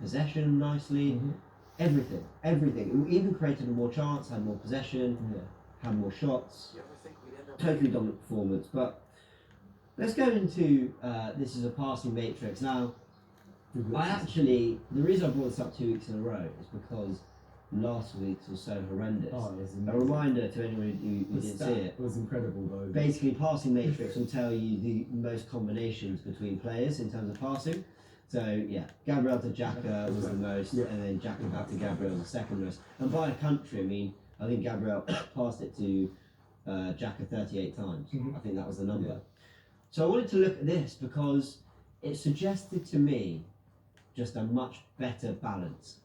possession nicely, everything. It even created more chance, had more possession, had more shots. Totally dominant performance. But let's go into this is a passing matrix. Now, the reason I brought this up 2 weeks in a row is because last week's was so horrendous. A reminder to anyone who didn't see it. It was incredible though. Basically, passing matrix will tell you the most combinations between players in terms of passing. So yeah, Gabriel to Xhaka was the most, and then Xhaka back to Gabriel was the second most. And by a country, I mean, I think Gabriel passed it to Xhaka 38 times. I think that was the number. So I wanted to look at this because it suggested to me just a much better balance.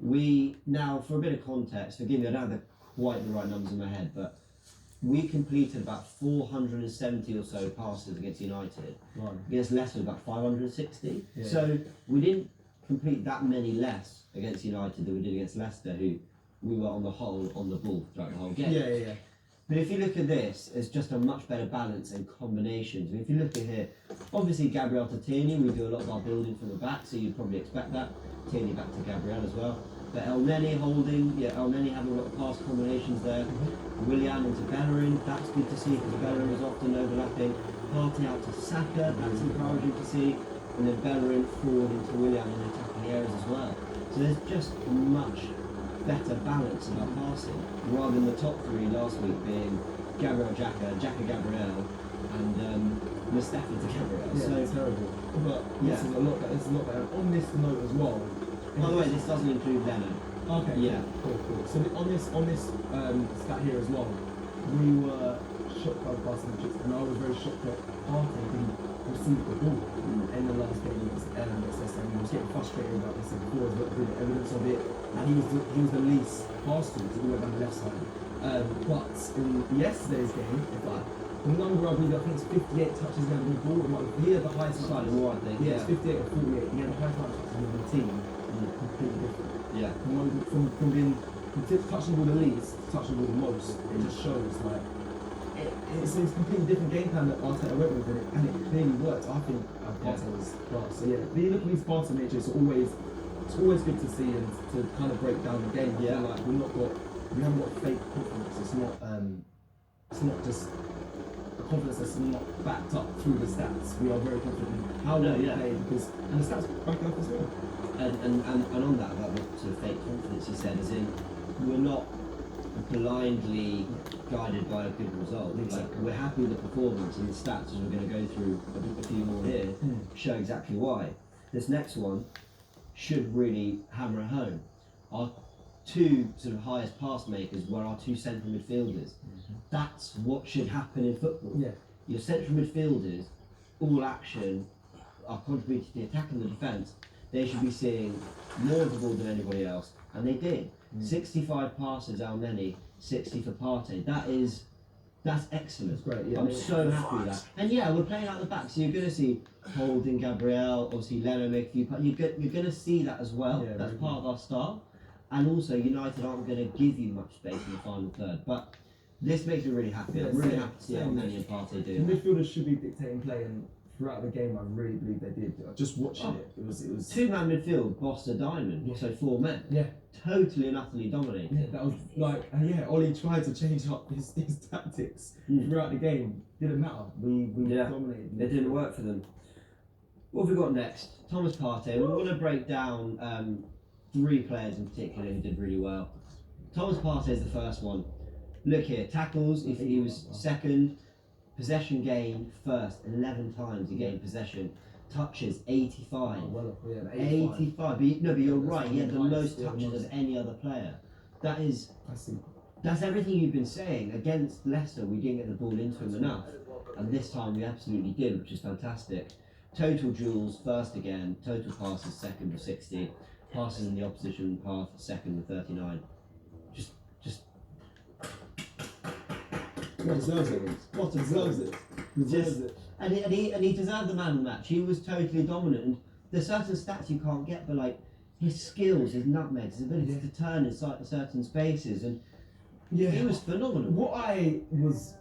We now, for a bit of context, forgive me, I don't have quite the right numbers in my head, but we completed about 470 or so passes against United. Against Leicester, about 560. So we didn't complete that many less against United than we did against Leicester, who we were on the whole on the ball throughout the whole game. But if you look at this, it's just a much better balance and combinations. I mean, if you look at here, obviously Gabriel to Tierney, we do a lot of our building from the back, so you'd probably expect that. Tierney back to Gabriel as well. But El Neni holding, El Neni having a lot of pass combinations there. Willian into Bellerin, that's good to see because Bellerin is often overlapping. Partey out to Saka, that's encouraging to see. And then Bellerin forward into Willian in attacking areas as well. So there's just a much better balance in our passing, rather than the top three last week being Gabriel Xhaka, Xhaka Gabriel, and Mustafi to Gabriel. So it's terrible. But this is a lot better. On this note as well. By the way, this doesn't include Leno. Okay. Yeah. Cool. So on this stat here as well, we were shocked by the passing matrix, and I was very shocked that Partey didn't receive the ball in the last game against Leicester. He was getting frustrated about this before, but the evidence of it, and he was the least passed to, so he went down the left side. But in yesterday's game, the number I believe, I think it's 58 touches now on the ball. He had the highest touches. More, I think. Yeah, it's 58 or 48. He had the highest touches in the team. Completely different. Yeah. From being touching the ball the least, touching the ball the most, it just shows like it's a completely different game plan that Arteta went with, and it clearly worked. I think Arteta was class. So yeah, when you look at these passing matrix, it's always good to see and to kind of break down the game. Yeah, like we haven't got fake confidence. It's not just a confidence that's not backed up through the stats. We are very confident in how we play and the stats back up as well. And on that, about the sort of fake confidence, he said, as in we're not blindly guided by a good result. Like, we're happy with the performance, and the stats, as we're going to go through a few more here, show exactly why. This next one should really hammer it home. Our two sort of highest pass makers were our two central midfielders. That's what should happen in football. Your central midfielders, all action, are contributing to the attack and the defence. They should be seeing more of the ball than anybody else, and they did. 65 passes, El Neni, 60 for Partey. That's excellent. That's great. Yeah, I'm so happy with that. And yeah, we're playing out the back, so you're going to see Holding, Gabriel, obviously Leno make a few passes. You're going to see that as well. Yeah, that's part of our style. And also, United aren't going to give you much space in the final third. But this makes me really happy. I'm really happy to see El Neni and Partey do that. The midfielders should be dictating play, and throughout the game, I really believe they did. Just watching it was two-man midfield, boss a diamond. So 4 men. Yeah. Totally and utterly dominated. Yeah, that was like, Ollie tried to change up his tactics throughout the game. Didn't matter. We dominated. It didn't work for them. What have we got next? Thomas Partey. We're going to break down 3 players in particular who did really well. Thomas Partey is the first one. Look here, tackles, if he was second. Possession gained first, 11 times he gained possession. Touches, 85. 85. But you're right, he had the most touches of any other player. That's everything you've been saying. Against Leicester, we didn't get the ball into him enough. And this time we absolutely did, which is fantastic. Total duels, first again. Total passes, second with 60. Passes in the opposition half, second with 39. Deserves it. And he deserved the man of the match. He was totally dominant. And there's certain stats you can't get, but like his skills, his nutmegs, his ability to turn in certain spaces, and he was phenomenal. What I was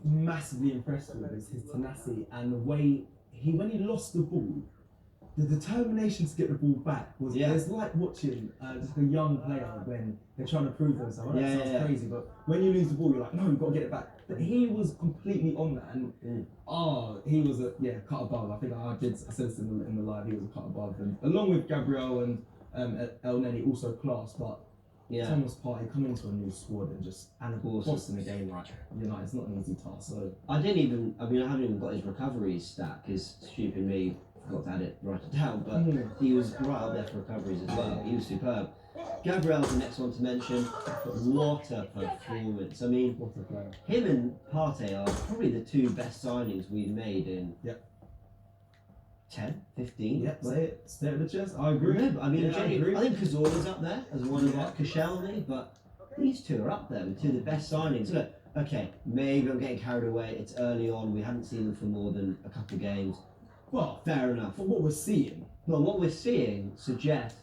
massively impressed with is his tenacity and the way when he lost the ball, the determination to get the ball back was Yeah. it's like watching just a young player when they're trying to prove themselves. I know it sounds crazy, but when you lose the ball, you're like, no, you've got to get it back. But he was completely on that, and he was a cut above. I think I said this in the live. He was a cut above, and along with Gabriel and El Neni, also class, but. Yeah. Thomas Partey coming into a new squad and of course in the game, like, it's not an easy task. So I haven't even got his recoveries stat because stupid me forgot to add it, write it down. But he was right up there for recoveries as well. He was superb. Gabriel's the next one to mention. What a performance! I mean, what a player. Him and Partey are probably the two best signings we've made in 10, 15. Yep, say it. Stay at the chest. I agree. No, I mean, I think Cazorla's up there as one of like Koscielny, but these two are up there with two of the best signings. Look, okay, maybe I'm getting carried away. It's early on. We haven't seen them for more than a couple of games. Well, fair enough. For what we're seeing. Well, what we're seeing suggests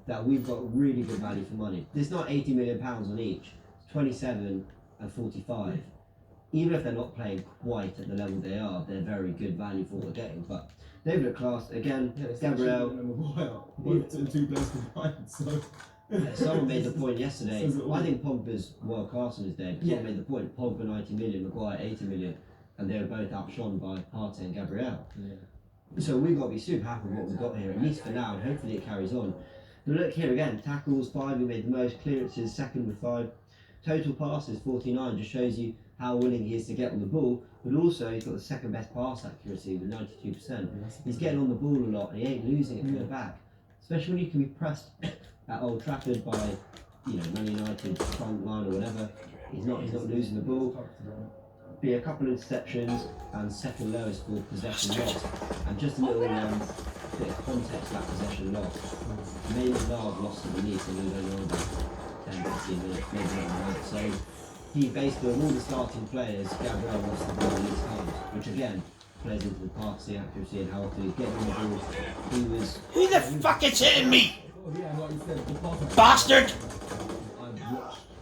that we've got really good value for money. There's not £80 million on each. It's 27 and 45. Even if they're not playing quite at the level they are, they're very good value for what we're getting. But they've looked class again. Gabriel. Two players combined. So someone made the point yesterday. I think Pogba's world class on his day. But someone made the point. Pogba 90 million, Maguire 80 million, and they were both outshone by Partey and Gabriel. Yeah. So we've got to be super happy with what we've got here, at least for now, and hopefully it carries on. But look here again, tackles 5, we made the most, clearances second with 5, total passes 49, just shows you how willing he is to get on the ball, but also he's got the second best pass accuracy with 92%. He's getting on the ball a lot and he ain't losing it to the back, especially when you can be pressed at Old Trafford by, Man United front line or whatever. He's not losing the ball. Be a couple of interceptions and second lowest for possession loss. And just a little bit of context about possession loss. Maynard lost it the least and we were only about 10, 15 minutes, maybe not that. So he basically, of all the starting players, Gabriel lost the ball least times, which again plays into the passing accuracy and how often he's getting on the ball. He was. Who the fuck is hitting me? Yeah, like you said, the passing. Bastard!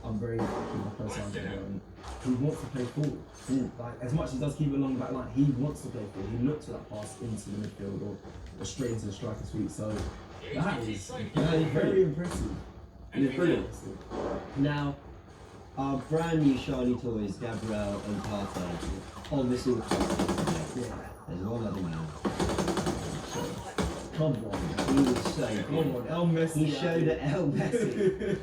I'm very lucky with my personality. He wants to play forward. Like, as much as he does keep it along the back line, he wants to play forward. He looks for that pass into the midfield or straight into the striker suite. So that is very impressive. It is brilliant. Now, our brand new shiny toys, Gabriel and Partey, obviously the There's one other man. Come on. He was so good. Come on, El Messi. He showed at El Messi.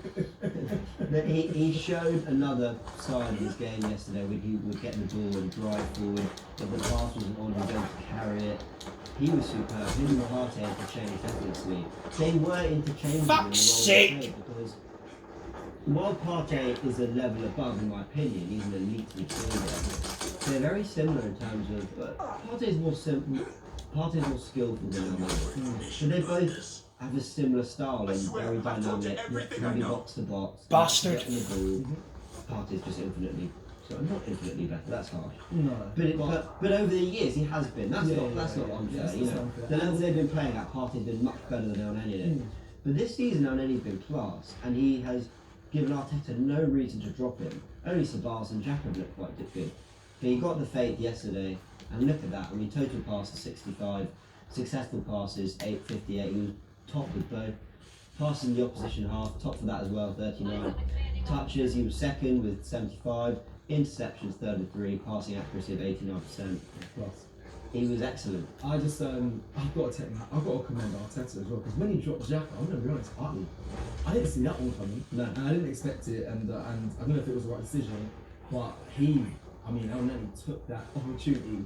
That he showed another side of his game yesterday when he would get the ball and drive forward. If the pass wasn't on, he was going to carry it. He was superb. Him and Partey interchanged effortlessly. They were interchangeable. Fuck's sake! Because while Partey is a level above, in my opinion, he's an elite midfielder. They're very similar in terms of Partey's more skillful than him. So they both have a similar style and very dynamic, can be box to box. Bastard. Getting the ball. Partey's just infinitely, not infinitely better. That's harsh. No. But over the years he has been. That's not unfair. The level they've been playing at, Partey's been much better than El Neni. But this season El Neni's been class, and he has given Arteta no reason to drop him. Only Sabas and Jack have looked quite good. But he got the faith yesterday, and look at that. I mean, total passes 65, successful passes 858. He was top with both. Passes in the opposition half, top for that as well, 39. Touches, he was second with 75. Interceptions, third with 3. Passing accuracy of 89%. Plus. He was excellent. I've got to commend Arteta as well, because when he dropped Xhaka, I'm going to be honest, I didn't see that one coming. No. And I didn't expect it, and I don't know if it was the right decision, but El Neni took that opportunity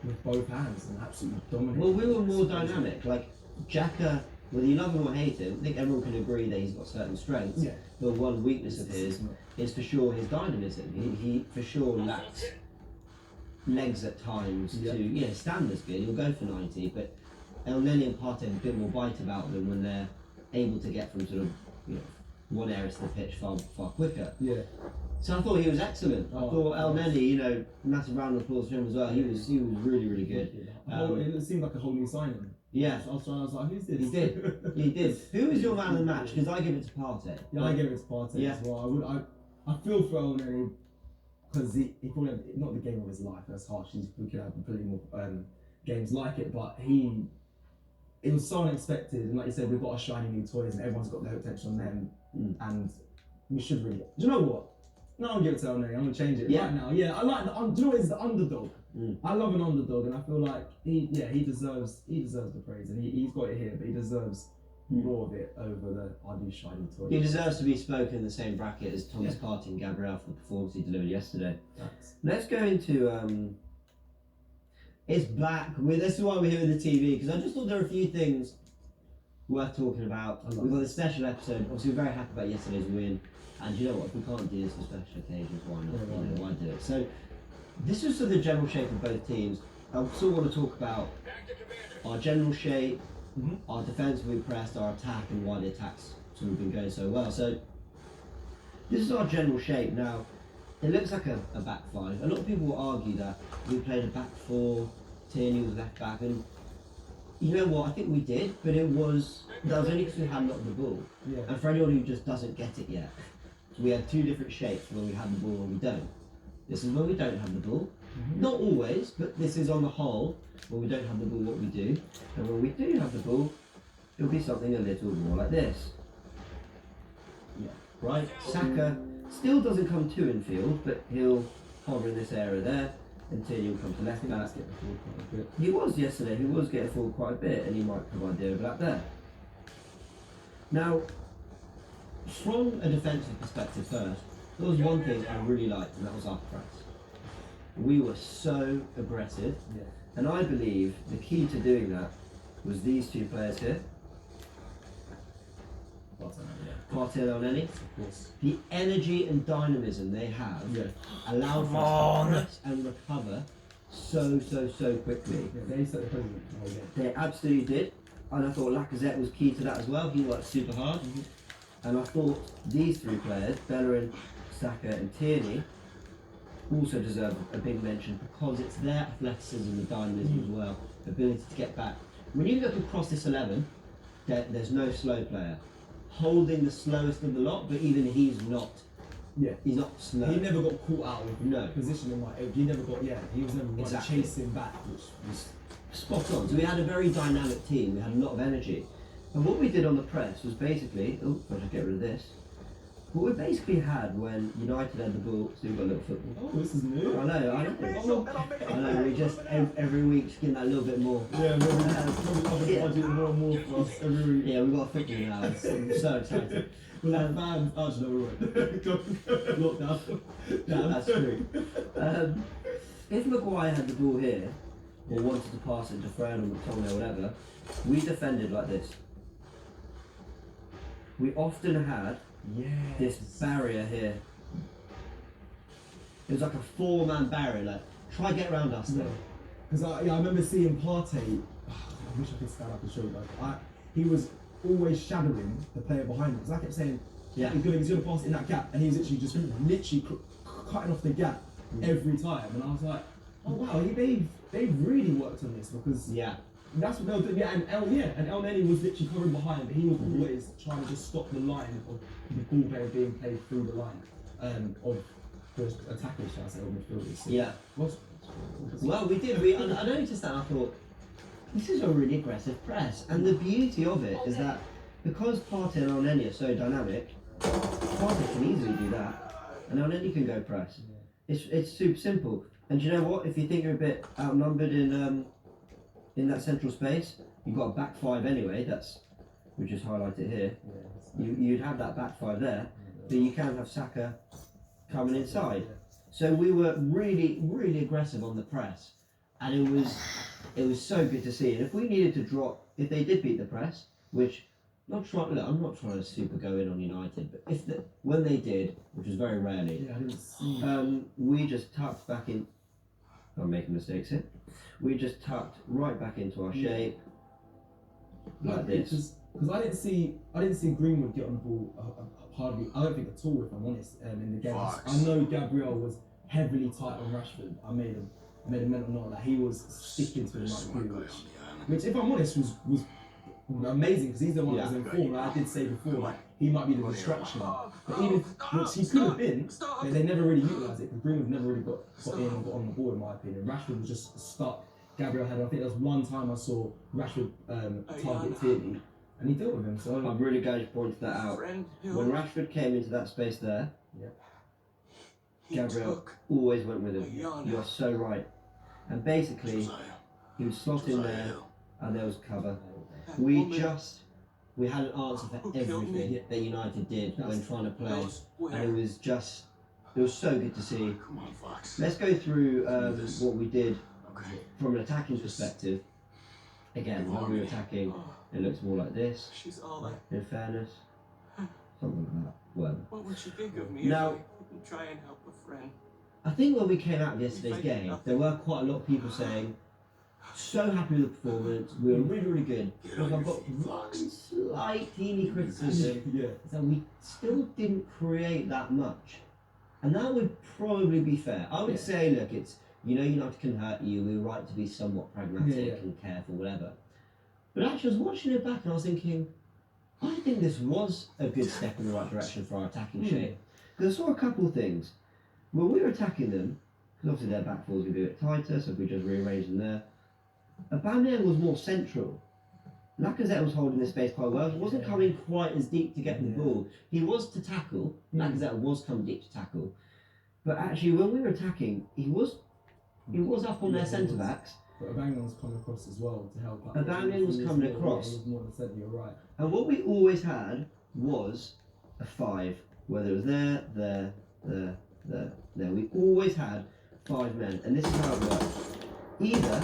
with both hands and absolutely dominated. Well, we were more dynamic. Like, Xhaka, whether you love him or hate him, I think everyone can agree that he's got certain strengths. Yeah. But one weakness of his is for sure his dynamism. He for sure lacks legs at times to, standards good, he'll go for 90, but El Neni and Partey have a bit more bite about them when they're able to get from sort of, one area to the pitch far quicker. Yeah. So I thought he was excellent. I thought El Neni, massive round of applause for him as well. He was really, really good. It seemed like a whole new signing. Yeah. I was like, who's this? He did. Who was your man of the match? Because I give it to Partey. Yeah, I give it to Partey as well. I feel for El Neni because he probably had, not the game of his life. That's harsh. He could have completely more games like it, but he it was so unexpected. And like you said, we've got our shiny new toys, and everyone's got their attention on them, and we should really. Do you know what? No, I'll give it to El Neri. I'm gonna change it right now. Yeah, I like the. Do you know what is the underdog? I love an underdog, and I feel like he deserves the praise, and he's got it here, but he deserves more of it over the I do shiny toys. He deserves to be spoken in the same bracket as Thomas Partey and Gabriel for the performance he delivered yesterday. Let's go into it's back. This is why we're here with the TV, because I just thought there were a few things worth talking about. We've got a special episode. Obviously, we're very happy about yesterday's win, and you know what? If we can't do this for special occasions, why not? Why do it? So this is sort of the general shape of both teams. I also want to talk about our general shape, our defence we pressed, our attack, and why the attacks sort of been going so well. So this is our general shape. Now, it looks like a back five. A lot of people will argue that we played a back four, Tierney was left back, and you know what? I think we did, but that was only because we had a lot of the ball. Yeah. And for anyone who just doesn't get it yet, we had two different shapes when we had the ball and we don't. This is when we don't have the ball. Not always, but this is on the whole, when we don't have the ball, what we do. And when we do have the ball, it'll be something a little more like this. Yeah. Right? Saka still doesn't come to infield, but he'll hover in this area there, and Tierney will come to left back. He was yesterday, he was getting forward quite a bit, and he might provide the overlap there. Now, from a defensive perspective first, there was one thing I really liked, and that was our press. We were so aggressive, and I believe the key to doing that was these two players here. Partey and Elneny. Of course. The energy and dynamism they have allowed us to press and recover so quickly. Yeah, they set the precedent the whole game. They absolutely did, and I thought Lacazette was key to that as well. He worked super hard, and I thought these three players, Bellerin, Saka, and Tierney, also deserve a big mention because it's their athleticism and dynamism as well, the ability to get back. When you look across this 11, there's no slow player. Holding the slowest of the lot, but even he's not. Yeah, he's not slow. He never got caught out with positioning like he never got. Yeah, he was never chasing back, which was spot on. So we had a very dynamic team. We had a lot of energy, and what we did on the press was basically. Oh, I'll just get rid of this. What we basically had when United had the ball, so we've got a little football. Oh, this is new. I know. We just every week just getting that little bit more. Yeah, budget more and more for us every week. Yeah, we've got a football now. I'm so excited. We'll have fans. Actually, no, we won't. Lockdown. No, that's true. If Maguire had the ball here, or wanted to pass it to Fred or McTominay or whatever, we defended like this. We often had this barrier here. It was like a 4-man barrier, like, try get around us though. Because I remember seeing Partey, I wish I could stand up and show you guys. He was always shadowing the player behind him. Because I kept saying, he's gonna pass it in that gap, and he was literally cutting off the gap every time. And I was like, oh wow, they've really worked on this because that's what they'll do. Yeah, and Elneny was literally covering behind, but he was always trying to just stop the line of the ball player being played through the line of the attackers, shall I say, or midfielders. Yeah. Well, we did. I noticed that. I thought this is a really aggressive press, and the beauty of it is that because Partey and Elneny are so dynamic, Partey can easily do that, and Elneny can go press. It's super simple. And you know what? If you think you're a bit outnumbered in that central space, you've got a back five anyway. We just highlight it here. You'd have that back five there, but you can have Saka coming inside. So we were really aggressive on the press, and it was so good to see. And if we needed to drop, if they did beat the press, which I'm not trying to super go in on United, but when they did, which was very rarely, I didn't see. We just tucked back in. I'm making mistakes here. We just tucked right back into our shape, like this. Because I didn't see Greenwood get on the ball hardly. I don't think at all, if I'm honest. In the game, I know Gabriel was heavily tight on Rashford. I made a mental note that he was sticking to him like glue, which, if I'm honest, was amazing because he's the one that was in form. Like I did say before, like he might be the distraction, but even which he could have been, but they never really utilised it because Greenwood never really got in and got on the ball, in my opinion. Rashford was just stuck Gabriel had. I think there was one time I saw Rashford target Tierney, and he dealt with him. So I'm really glad you pointed that out. When Rashford came into that space there, Gabriel always went with him. You're so right. And basically, he would slot in there, and there was cover. We had an answer for everything that United did when trying to play, and it was so good to see. Let's go through what we did from an attacking perspective. Again, when we were attacking, it looks more like this. In fairness, something like that. Well, what would she think of me now, if I didn't try and help a friend? I think when we came out of yesterday's game, there were quite a lot of people saying, so happy with the performance, we were really, really good. But I've got one slight teeny criticism, so we still didn't create that much. And that would probably be fair. I would say, look, it's, United can hurt you, we're right to be somewhat pragmatic and careful, whatever. But actually, I was watching it back and I was thinking, I think this was a good step in the right direction for our attacking shape. Because I saw a couple of things. When we were attacking them, because obviously their back four was going to be a bit tighter, so if we just rearranged them there, Aubameyang was more central. Lacazette was holding this space quite well. He wasn't coming quite as deep to get the ball. He was to tackle. Lacazette was coming deep to tackle. But actually, when we were attacking, he was up on their centre backs. But Aubameyang was coming across as well to help out. Aubameyang was coming across. He was more than centre, you're right. And what we always had was a 5, whether it was there. We always had 5 men, and this is how it worked. Either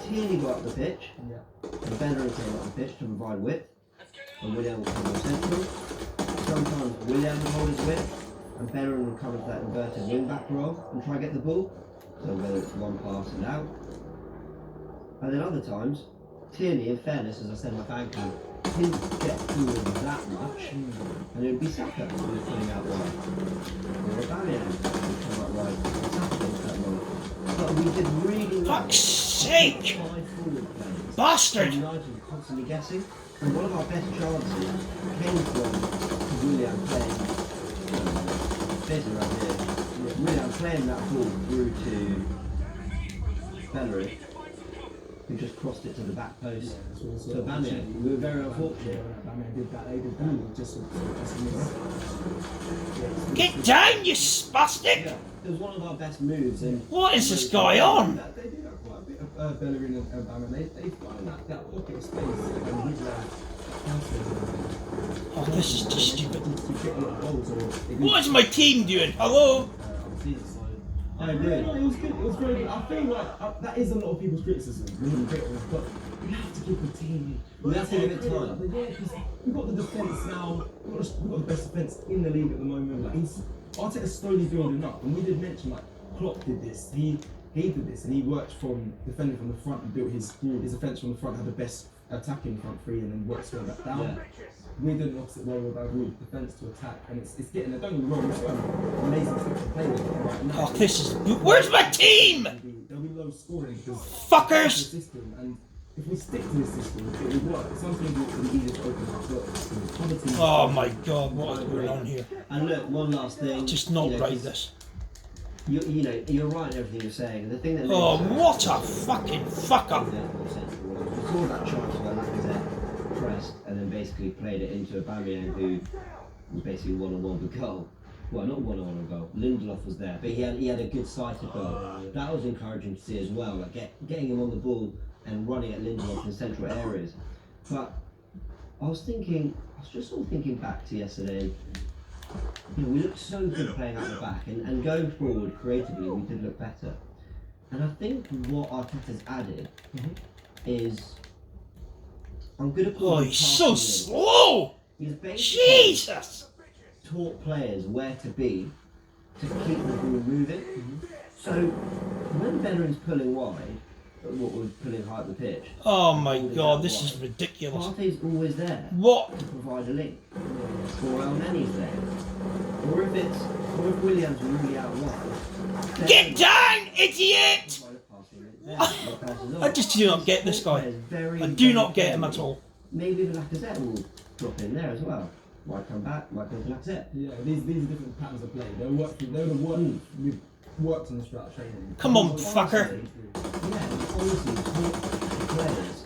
Tierney got up the pitch, and Bellerin came up the pitch to provide width, and Willian would come more central. Sometimes Willian would hold his width, and Bellerin would come into that inverted wing-back role and try and get the ball. So whether it's one pass and out. And then other times, Tierney, in fairness, as I said in my fan cam, didn't get forward that much, and it would be Saka who was putting out wide. Or Aubameyang would come out wide, and Saka would cut wide. But we did really well. Fuck's sake! 5 forward plays. Bastard! United were constantly guessing, and one of our best chances came from Willian playing, basically right here. Willian playing that ball through to Bellerin, who just crossed it to the back post. So Aubameyang, we were very unfortunate. Aubameyang did that. They did that. Just Get down, you spastic! Yeah, it was one of our best moves. And What is this guy on? They do that quite a bit. Bellerin and Aubameyang, they find that pocket of space and with Oh, this is just stupid. to get a lot of goals. What is my team doing? Hello? I agree. No, it was good. It was very good. I feel like that is a lot of people's criticism. But we have to give the team. We have to give it time. But yeah, because we've got the defence now. We've got the best defence in the league at the moment. Like Arteta's slowly building up, and we did mention like Klopp did this. He did this, and he worked from defending from the front and built his defence from the front. Had the best attacking front three, and then worked his way back down. Yeah. We did the opposite way with our route, defence to attack, and it's getting. Don't get me wrong, it's amazing stuff to play with right now. Oh, this is. Where's my team? There'll be low scoring because Fuckers! it's the system, and if we stick to this system, it will work. Something will be easier to open up. But other teams- Oh my god, what is going on here? And look, one last thing. Just not you know, right, this. You're right in everything you're saying. The thing that Oh, makes what a fucking fuck up! We saw that chance where Lacazette pressed and then basically played it into Aubameyang, who was basically one-on-one with goal. Well, not one-on-one with goal. Lindelof was there, but he had a good sighted goal. That was encouraging to see as well, like getting him on the ball and running at Lindelof in central areas. But I was just sort of thinking back to yesterday. We looked so good playing out the back, and going forward creatively, we did look better. And I think what Arteta's added is, I'm good at Oh, he's so slow! He's basically Jesus! taught players where to be to keep the ball moving. So when Bellerin's pulling wide, what was pulling high up the pitch, Oh my god, this is ridiculous. Partey's always there What? to provide a link. Or El Nenny's there. Or if William's really out wide. then Get down, idiot! I I just do not get this guy. I do not get him at all. Maybe the Lacazette will drop in there as well. Might come back, might go to Lacazette. Yeah, these are different patterns of play. They'll work with worked on this throughout training. Come on, Honestly, fucker. Yeah, honestly, taught players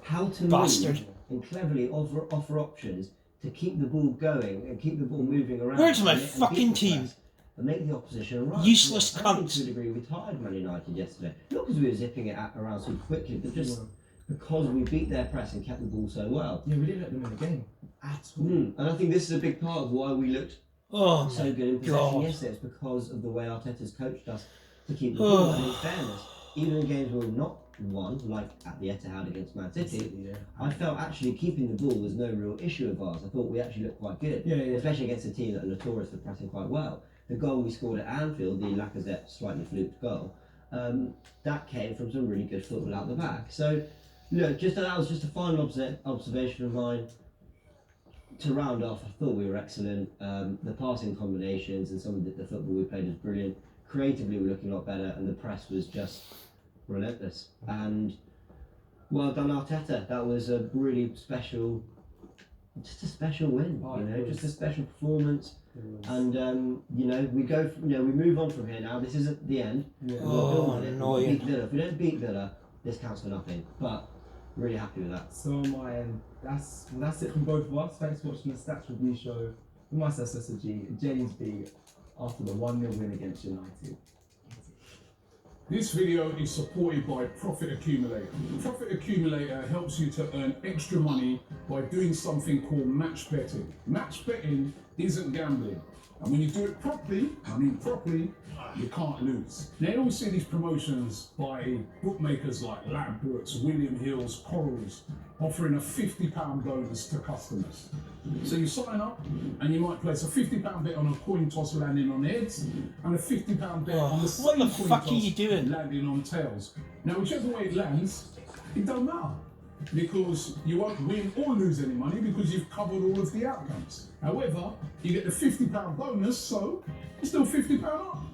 how to Bastard. move and cleverly offer options to keep the ball going and keep the ball moving around. Where's my and fucking beat the team? press And make the opposition run. Useless I think cunts. to a degree we tired Man United yesterday. Not because we were zipping it around so quickly, but just because we beat their press and kept the ball so well. Yeah, we didn't let them in the game at all. And I think this is a big part of why we looked Oh so my good in possession God. yesterday. It's because of the way Arteta's coached us to keep the ball. And in fairness, even in games where we've not won, like at the Etihad against Man City, I felt actually keeping the ball was no real issue of ours. I thought we actually looked quite good, especially against a team that are notorious for pressing quite well. The goal we scored at Anfield, the Lacazette slightly fluked goal, that came from some really good football out the back. So, look, that was just a final observation of mine. To round off, I thought we were excellent. The passing combinations and some of the football we played was brilliant. Creatively, we're looking a lot better, and the press was just relentless. And well done, Arteta. That was a really special, just a special win. Just a special performance. And we go. We move on from here now. This isn't the end. Oh, annoying. Beat Villa. If we don't beat Villa, this counts for nothing. But really happy with that. So that's it from both of us. Thanks for watching the Stats Review Show with myself, SSG, Jenny's Big, after the 1-0 win against United. This video is supported by Profit Accumulator. Profit Accumulator helps you to earn extra money by doing something called match betting. Match betting isn't gambling. And when you do it properly, you can't lose. Now you always see these promotions by bookmakers like Ladbrokes, William Hill's, Corals, offering a £50 bonus to customers. So you sign up and you might place a £50 bet on a coin toss landing on heads and a £50 bet on the same what the coin fuck toss are you doing? landing on tails. Now whichever way it lands, it don't matter, because you won't win or lose any money because you've covered all of the outcomes. However, you get the £50 bonus, so it's still £50 up.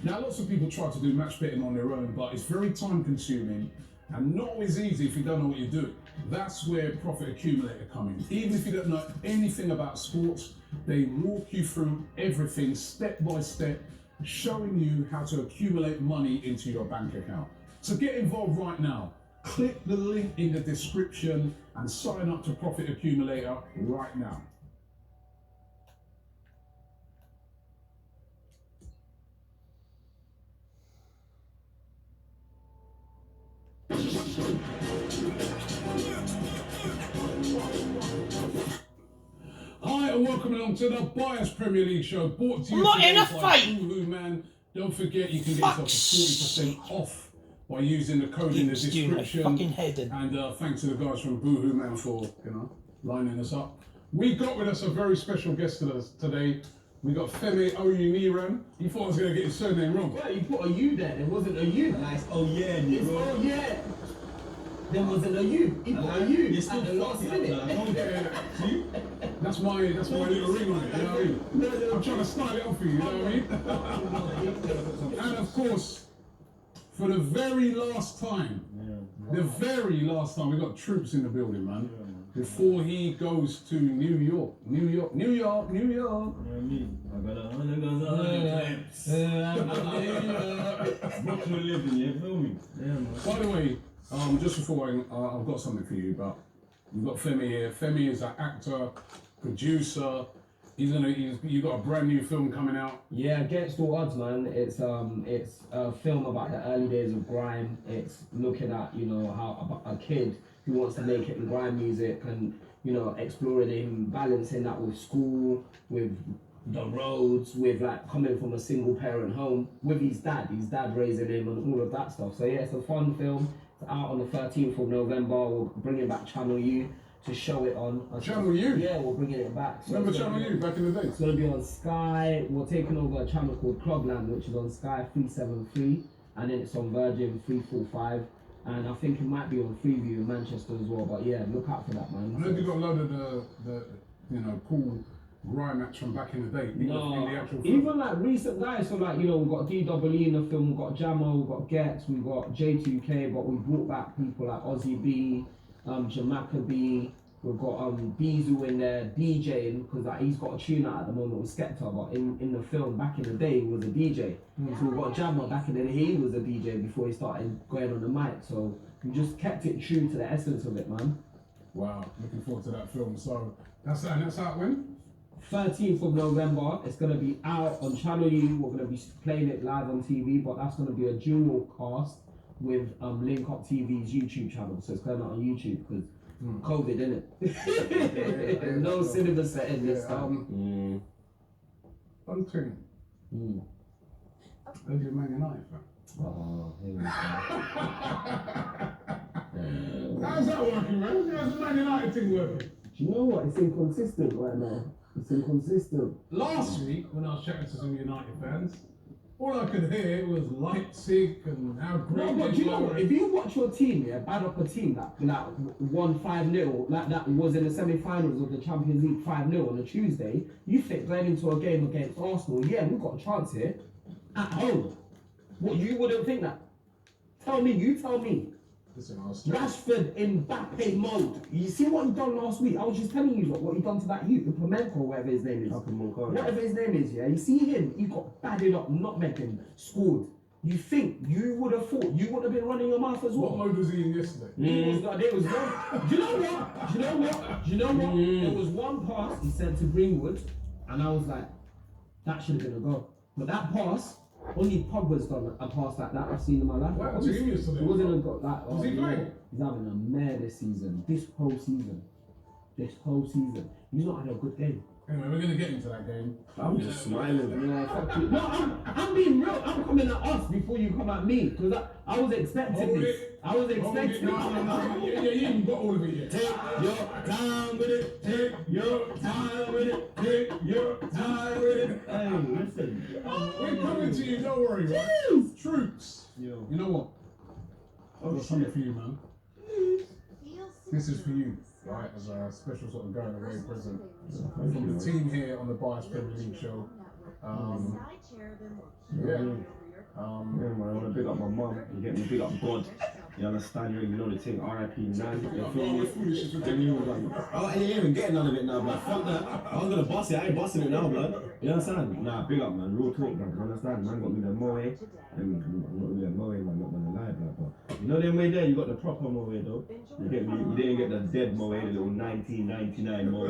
Now lots of people try to do match betting on their own, but it's very time consuming and not always easy if you don't know what you're doing. That's where Profit Accumulator come in. Even if you don't know anything about sports, they walk you through everything step by step, showing you how to accumulate money into your bank account. So get involved right now. Click the link in the description and sign up to Profit Accumulator right now. Hi and welcome along to the Bias Premier League show, brought to you Not today in a by fight. Boohoo Man. Don't forget you can get yourself 40% off by using the code in the Keeps doing my description. fucking head in. And thanks to the guys from Boohoo Man for lining us up. We got with us a very special guest today. We got Femi Oyuniran. You thought I was going to get his surname wrong. Yeah, you put a U there. There wasn't a U. Nice. Oh yeah, It's oh yeah. There wasn't a U. He put a U. You're still at the last fucking minute. See? That's my little ring on it, you know what I mean? I'm trying to style it up for you, you know what I mean? And of course, for the very last time, we got troops in the building, man. Before he goes to New York. I got 100 guns, 100 claps. Watch my living, you feel me? Yeah, man. By the way, just before I've got something for you, but we've got Femi here. Femi is an actor, producer. You got a brand new film coming out. Yeah, Against All Odds, man. It's a film about the early days of grime. It's looking at how a kid who wants to make it in grime music and exploring him, balancing that with school, with the roads, with like coming from a single parent home, with his dad raising him and all of that stuff. So yeah, it's a fun film. It's out on the 13th of November. We're bringing back Channel U to show it on. Channel U? Yeah, we're bringing it back. So Remember Channel U back in the day? It's going to be on Sky. We're taking over a channel called Clubland, which is on Sky 373, and then it's on Virgin 345, and I think it might be on Freeview in Manchester as well. But yeah, look out for that, man. I know you got a load of the cool grime acts from back in the day. In the actual film. Even like recent guys. So like we've got DWE in the film. We've got Jamo, we've got Gets, we've got J2K, but we brought back people like Ozzy B, Jamaica B, We've got Bizu in there DJing because like, he's got a tune out at the moment with Skepta, but in the film back in the day he was a DJ. So we've got Jammer back in the day, he was a DJ before he started going on the mic. So we just kept it true to the essence of it, man. Wow, looking forward to that film. So that's out when? 13th of November, it's going to be out on Channel U. We're going to be playing it live on TV, but that's going to be a dual cast with Link Up TV's YouTube channel. So it's going out on YouTube because COVID, innit? No cinema setting this time. One thing. Who's your Man United fan? Oh, here we go. How's that working, man? How's the Man United thing working? Do you know what? It's inconsistent right now. It's inconsistent. Last week, when I was chatting to some United fans, all I could hear was Leipzig and how great No, but they you know were. what? If you watch your team, bad up a team that won 5-0, like that was in the semi-finals of the Champions League 5-0 on a Tuesday, you think going into a game against Arsenal, yeah, we've got a chance here at home. What, you wouldn't think that? You tell me. Listen, Rashford in Mbappe mode. You see what he done last week? I was just telling you what he done to that youth, Implemenko, whatever his name is. Whatever his name is, yeah. You see him, he got batted up, nutmegged, scored. You think you would have thought you would have been running your mouth as well? What mode was he in yesterday? There was one. Do you know what? There was one pass he sent to Greenwood, and I was like, that should have been a goal. But that pass, only Pogba's done a pass like that I've seen in my life. Wow, genius today. It wasn't a goal. Like, Was he playing? He's having a mare this season. This whole season. He's not had a good game. Anyway, we're going to get into that game. I'm just smiling. Yeah, fuck you. No, I'm being real. I'm coming at us before you come at me. Because I was expecting Hold this. it. I was expecting No. Yeah, you haven't got all of it yet. Take your time with it. Take your time with it. Take your time with it. Hey, listen. We're coming to you, don't worry, right? Troops. Yo. You know what? I've got something for you, man. This is for you, right? As a special sort of going away present from the team here on the Bias Premier League show. Yeah, man, I want to big up my mum. You get me, big up God. You understand? You know the thing, RIP Nan. You feel me? I ain't even getting none of it now, blood. Fuck that. I was gonna bust it, I ain't busting it now, blood. You understand? Nah, big up, man. Real talk, blood. You understand? Man got me the moe. I'm not really a moe, man. Not gonna lie, blood. But you know them way there, you got the proper moe, though. You get me? You didn't get the dead moe, the little 1999 moe.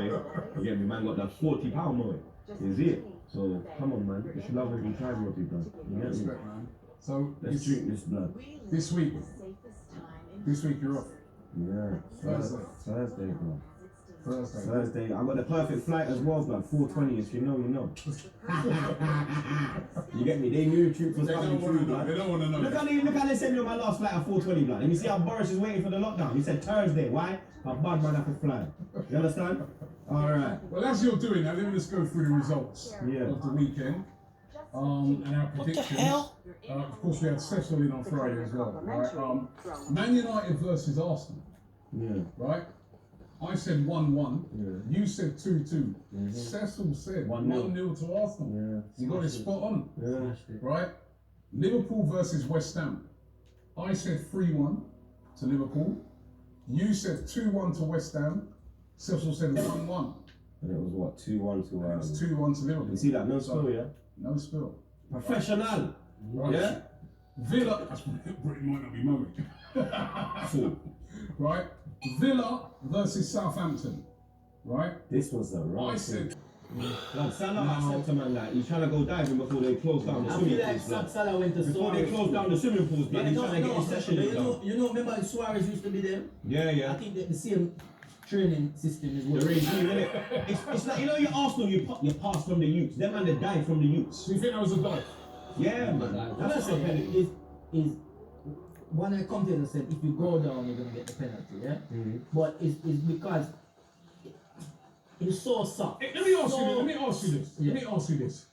You get me? Man got the £40 moe. You see it? So come on, man. You should love every time, Robbie, blood. You get me? Respect, man. So Let's drink this blood. this week you're off. Yeah. Thursday, bro. Thursday. Thursday. I got the perfect flight as well, blood. 4:20. If you know, you know. You get me? They knew truth was They coming don't through, want to know. blood. They don't want to know. Look how they sent me on my last flight at 4:20, blood. And you see how Boris is waiting for the lockdown. He said Thursday. Why? A bad man have to fly. You understand? All right. Well, as you're doing that, let me just go through the results Yeah. of the weekend. And our What the predictions. hell? Of course, we had Cecil in on Friday as well. Right? Man United versus Arsenal. Yeah. Right? I said 1-1. Yeah. You said 2-2. Cecil said 1-0 to Arsenal. Yeah. You got it spot on. Yeah. Right? Liverpool versus West Ham. I said 3-1 to Liverpool. You said 2-1 to West Ham. Cecil said 1-1. And it was what? 2-1 to It was 2-1 to Liverpool. You see that? No spill, yeah? No spill. Professional. Right. Yeah? Villa, Britain might not be mowing. Fool. Right? Villa versus Southampton. Right? This was the I right said, Like Salah accept a man like he's trying to go diving before they close down the I swimming feel like pools. Blood. Salah went to Before they Suarez. close down the swimming pools, blood, he's trying to get his session in. Remember Suarez used to be there? Yeah, I yeah. think that the same training system is The what regime, innit? It's like, you know, your Arsenal, you pass from the youths. Them man, they die from the youths. do you think that was a dive? Yeah, man. That's what I'm saying. is when I come to it, I said if you go down you're gonna get the penalty, yeah? But it's because it's so soft. Let me ask you this.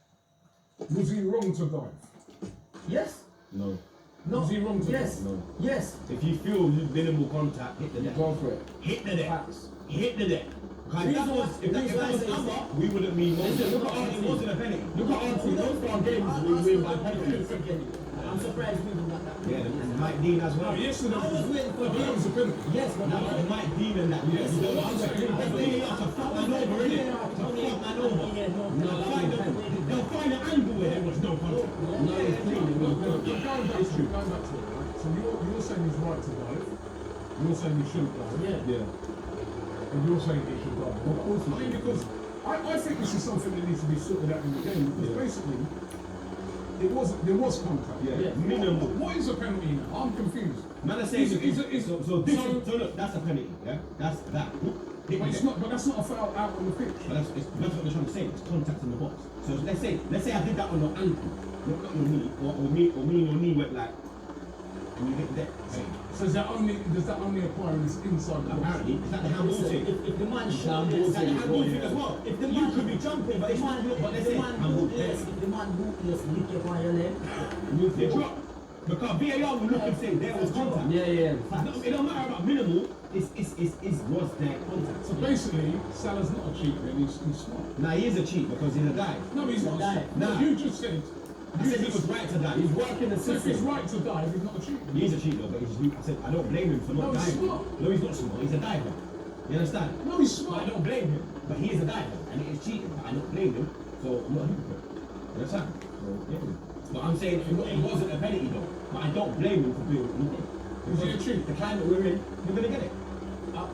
Was he wrong to dive? Yes? No. No. Was he wrong to Yes. No. Yes. If you feel minimal contact, hit the deck. Go for it. Hit the deck. Facts. Hit the deck. If that was Amber, we wouldn't mean no. Listen, look at It Auntie. wasn't a penalty. Look at Auntie. Those 4 games we win by penalties. I'm surprised we got that. Yeah, and Mike Dean as well. No, yesterday I was waiting for that was a penalty. Yes, but That was Mike Dean and that. Yes, You don't I'm answer. saying- That's really hard to fuck man over, innit? To fuck man over. They'll find an angle where there was no contact. No, it's clean. It was Going good. back to it, right? So you're saying he's right to dive. You're saying he shouldn't dive. Yeah. Yeah. And you're saying he should dive. Of course he I mean, should. because I think this is something that needs to be sorted out in the game. Because basically, there was contact. Yeah. Minimal. What is a penalty now? I'm confused. Man, I say So that's a penalty, yeah? That's that. but it's not. But that's not a foul out on the pitch. But that's what they're trying to say. It's contact in the box. So let's say I did that on your ankle, not your knee, or me and your knee went like, and you hit that. So does that only apply when it's inside the box? Apparently, is that the handball thing? If the man shot, Is that the handball thing yeah. as well? If the You man could be jumping, but it's not. But let's say handball. if the man bootless lick your on your leg, They drop. Because VAR will look and say there was contact. Yeah. It don't matter about minimal. Was there contact? So basically, Salah's not a cheat. Then he's smart. Now he is a cheat because he's a dive. No, he's not. dive. No, Nah. you just said. I said he was right to dive. He's working the So if he's system. right to dive, he's not a cheat. He is a cheat though, but I said I don't blame him for not No, he's diving. smart. No, he's not smart. He's a diver. You understand? No, he's But I smart. don't blame him. But he is a diver, and it is cheating. But I don't blame him, so I'm not a hypocrite. You understand? So, yeah. But I'm saying it wasn't a penalty though. But I don't blame him for doing it. Is he a cheat? The climate we're in, you're gonna get it.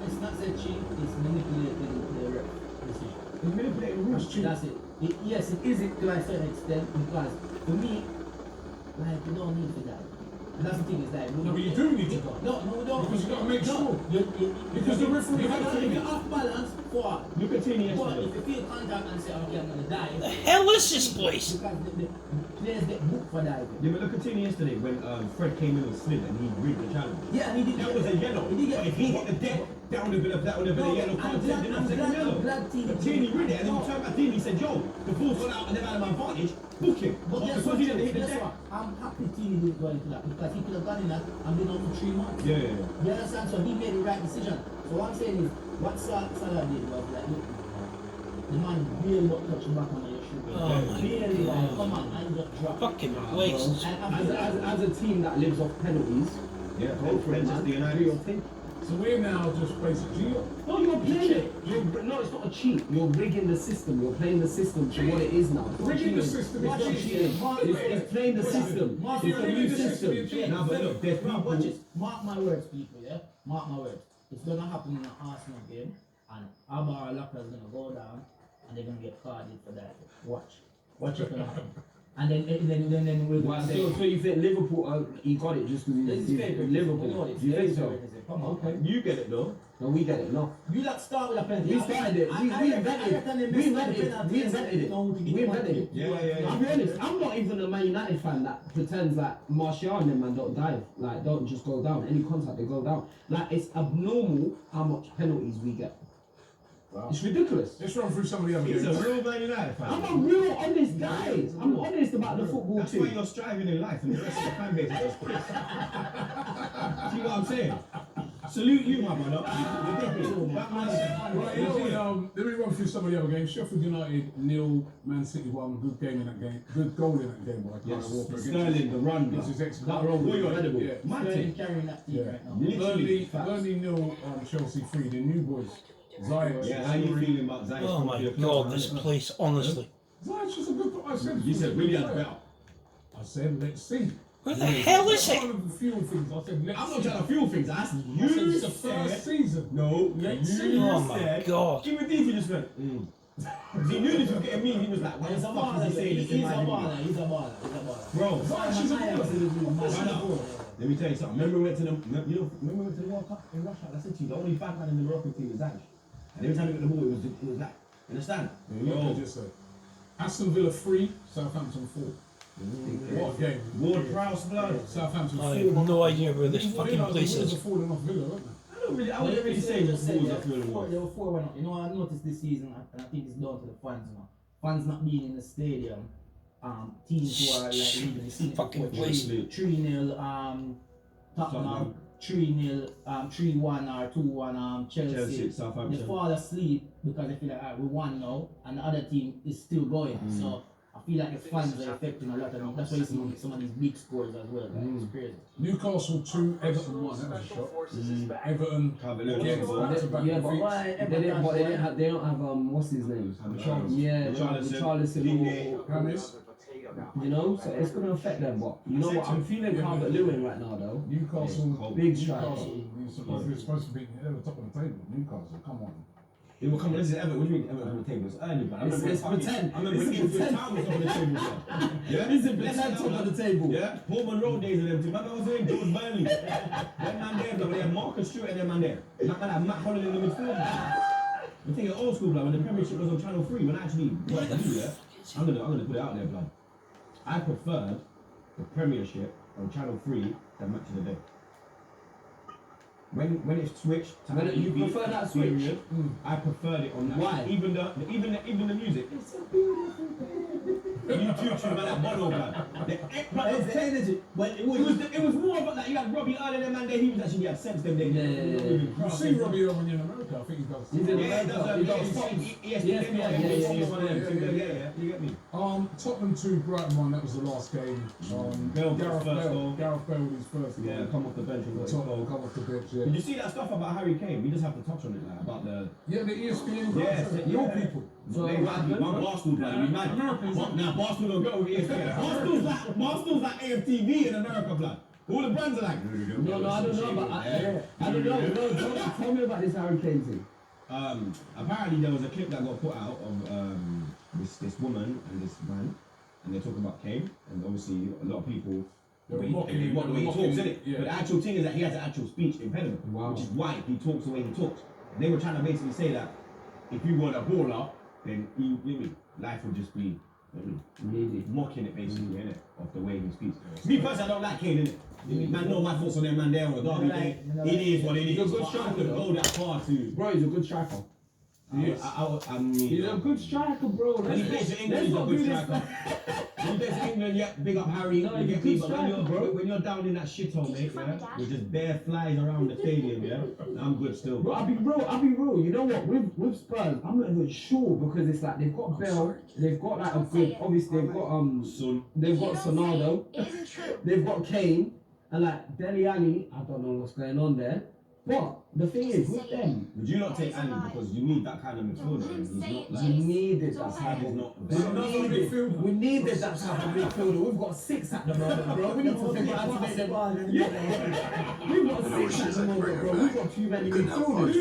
it's not said cheat, it's manipulating the ref decision. He's manipulating the rules. That's it. Yes, it is it to a certain extent because for me, like you don't need to die. And that's the thing is that No, but you do need to die. No, we don't. Because you gotta make no, sure. Because the referee had to. if you're off balance, for You continue but yesterday. if you feel contact and say, okay, I'm gonna die, The hell is this place? because the players get booked for diving. Yeah, but look at Tini yesterday when Fred came in with Slid and he rigged the challenge. Yeah, and he did. That was a yellow. He did get. But if he hit the deck, that would have been a yellow card. I'm glad Tini. But Tini rigged it, and then he turned back to him. He said, "Yo, the ball's gone out and they've had an advantage. Book him." But guess because what? he didn't hit the Guess deck. what? I'm happy Tini didn't go into that because he could have done that and been on for 3 months. Yeah. You understand? So he made the right decision. So what I'm saying is, what Salah did was like, look, the man really not touching back on your shoe. Oh my Really, like, God. come on, and just drop. Fucking place. And after that, As a team that lives off penalties, Yeah, go for it, Manchester man. United. Do your thing. So we're now just basically. No, you're playing it. No, it's not a cheat. You're rigging the system. You're playing the system to what it is now. It's not Rigging the cheating. system It's is not cheating. cheating. It's playing the system. Mark, It's a rigging new the system. system. Nah, but look, there's Bro, watch people. it. Mark my words, people, yeah? Mark my words. It's gonna happen in an Arsenal game, and Alvaro Lopez is gonna go down, and they're gonna get carded for that. Watch. Watch it gonna happen. And then we'll Well, so you think Liverpool? He got it just because This is he's favorite. Liverpool. We know this. You think so? Come on. Okay. You get it though. No, we get it. No. You lot start with a penalty. We started it. We invented it. We invented it. We invented it. We invented it. Yeah. I'll be honest, I'm not even a Man United fan that pretends like Martial and them man don't dive, like don't just go down. Any contact they go down. Like it's abnormal how much penalties we get. Wow. It's ridiculous. Let's run through some of the other He's a games. real Man United fan. I'm a real honest guy. I'm honest about the football That's why too. you're striving in life, and the rest of the fan base is just pissed. See what I'm saying? Salute you, my brother. That man said. Right, let me run through some of the other games. Sheffield United 0, Man City 1. Good game in that game. Good goal in that game by Yes, Kyle Walker. Sterling, the run. This is That excellent. run was incredible. Yeah. Sterling carrying that team right now. Literally. Burnley 0, Chelsea 3. The new boys. Zayat. Yeah, how you feeling about Zayat? Oh my God, this place, honestly. Zayat's just a good. I said. You said really better. I said let's see. Where the hell is One it? of the few things I said let's I'm see. not trying to fuel things. I asked you. I said it's the said- first season. No, Let's you see. Oh my said. God. Even Dean just went. He knew this was getting me. He was like, "What the He's a fuck is baller. he saying this in He's a my baller. video?" He's a baller. He's a baller. Bro, Zayat is a baller. Right now, let me tell you something. Remember we went to the World Cup in Russia? I said to you, the only bad man in the Moroccan team is Zayat. And every time he got the ball, it was that. Understand? Look at this. Aston Villa 3, Southampton 4. What a game. Ward Prowse blood. Southampton 4. I have no idea where this Well, fucking place the Wolves is. are falling off Villa, aren't they? I wouldn't really say the just Wolves said are feeling four, worse. there were 4-1 up. You know, I noticed this season, and I think it's down to the fans now. Fans not being in the stadium. Teams who are like leading the season Fucking before place. 3-0 Tottenham, 3-0 3-1 or 2-1 Chelsea, Chelsea. They Southampton. fall asleep because they feel like, alright, we won now, and the other team is still going. So I feel like the fans are affecting a lot of them. That's why you see some of these big scores as well. Like, it's crazy. Newcastle 2, Everton 1. That was a shock. Everton again, back-to-back Yeah, but defeats. why They don't have what's his name? Richarlison. James, You know, so it's gonna affect them. But you know what? I'm feeling Calvert-Lewin right now though. Newcastle, Big striker. Newcastle, they're supposed to be at the top of the table. Newcastle, come on. It will come. This is Everton. What do you mean Everton on the table? It's early, man. It's pretend. I remember when Ipswich Town was on the table. Yeah. It's a pretend top of the table. Yeah. Paul Monroe days of them too. Remember I was saying George Burnley. That man there, bro. They had Marcus Stewart and that man there. That man had Matt Holland in the midfield. I'm thinking old school, blood. When the Premiership was on Channel 3, when I actually worked for you, yeah. I'm gonna put it out there, blood. I preferred the Premiership on Channel 3 than Match of the Day. When it switched to You prefer that switch? period, I preferred it on that. Why? Even the music. It's a beautiful day. YouTube tune about that bottle, man. It was more of like you had Robbie Earl and them man there. He was actually had sense them days. Yeah. You see Robbie when you're in America. I think he does. He's in Yeah, America. He does Fox. ESPN. You get me. Tottenham 2, Brighton 1. That was the last game. Bale Gareth first goal. Bale his first goal. Yeah, come off the bench and got his Tottenham goal. come off the bench. Yeah. Did you see that stuff about Harry Kane? We just have to touch on it, like about the. Yeah, the ESPN. Yes, your yeah. people. So they might be one Barstool, blood. We might. Now Barstool don't go with ESPN. Barstool's like AFTV in America, blood. All the brands are like. No, I don't know, but I don't know. No, tell me about this Harry Kane thing. Apparently there was a clip that got put out of this woman and this man, and they're talking about Kane, and obviously a lot of people. They were They mocking want the way he him, talks, innit? yeah. But the actual thing is that he has an actual speech impediment, which is why he talks the way he talks. They were trying to basically say that if you were a baller, then life would just be mocking it basically, innit? Of the way he speaks. Me personally, I don't like Kane, innit? Man, know my thoughts on them man there on the derby day. It is what it is. He's a good But I striker, wouldn't though. go that far to. Bro, he's a good striker. I mean, He's a good striker, bro. when he plays for England, he's a good striker. When he plays for England, yeah, big up Harry. No, you he's a get me, good but striker, when you're down in that shithole, mate, yeah, with just bare flies around the stadium, yeah, I'm good still. Bro, I'll be real. You know what? With Spurs, I'm not even sure because it's like they've got Bell, they've got like a good. Obviously, they've got they've got Sonaldo, they've got Kane, and like Dele Alli. I don't know what's going on there. But the thing is, with them, Would you not take Ali because you need that kind of midfielder? And he's not we like. needed that type of. We needed that type of midfielder. We've got 6 at the moment, bro. We need to figure out how to make them. Yeah. We've got 6 at the moment, bro. We've got too many midfielders.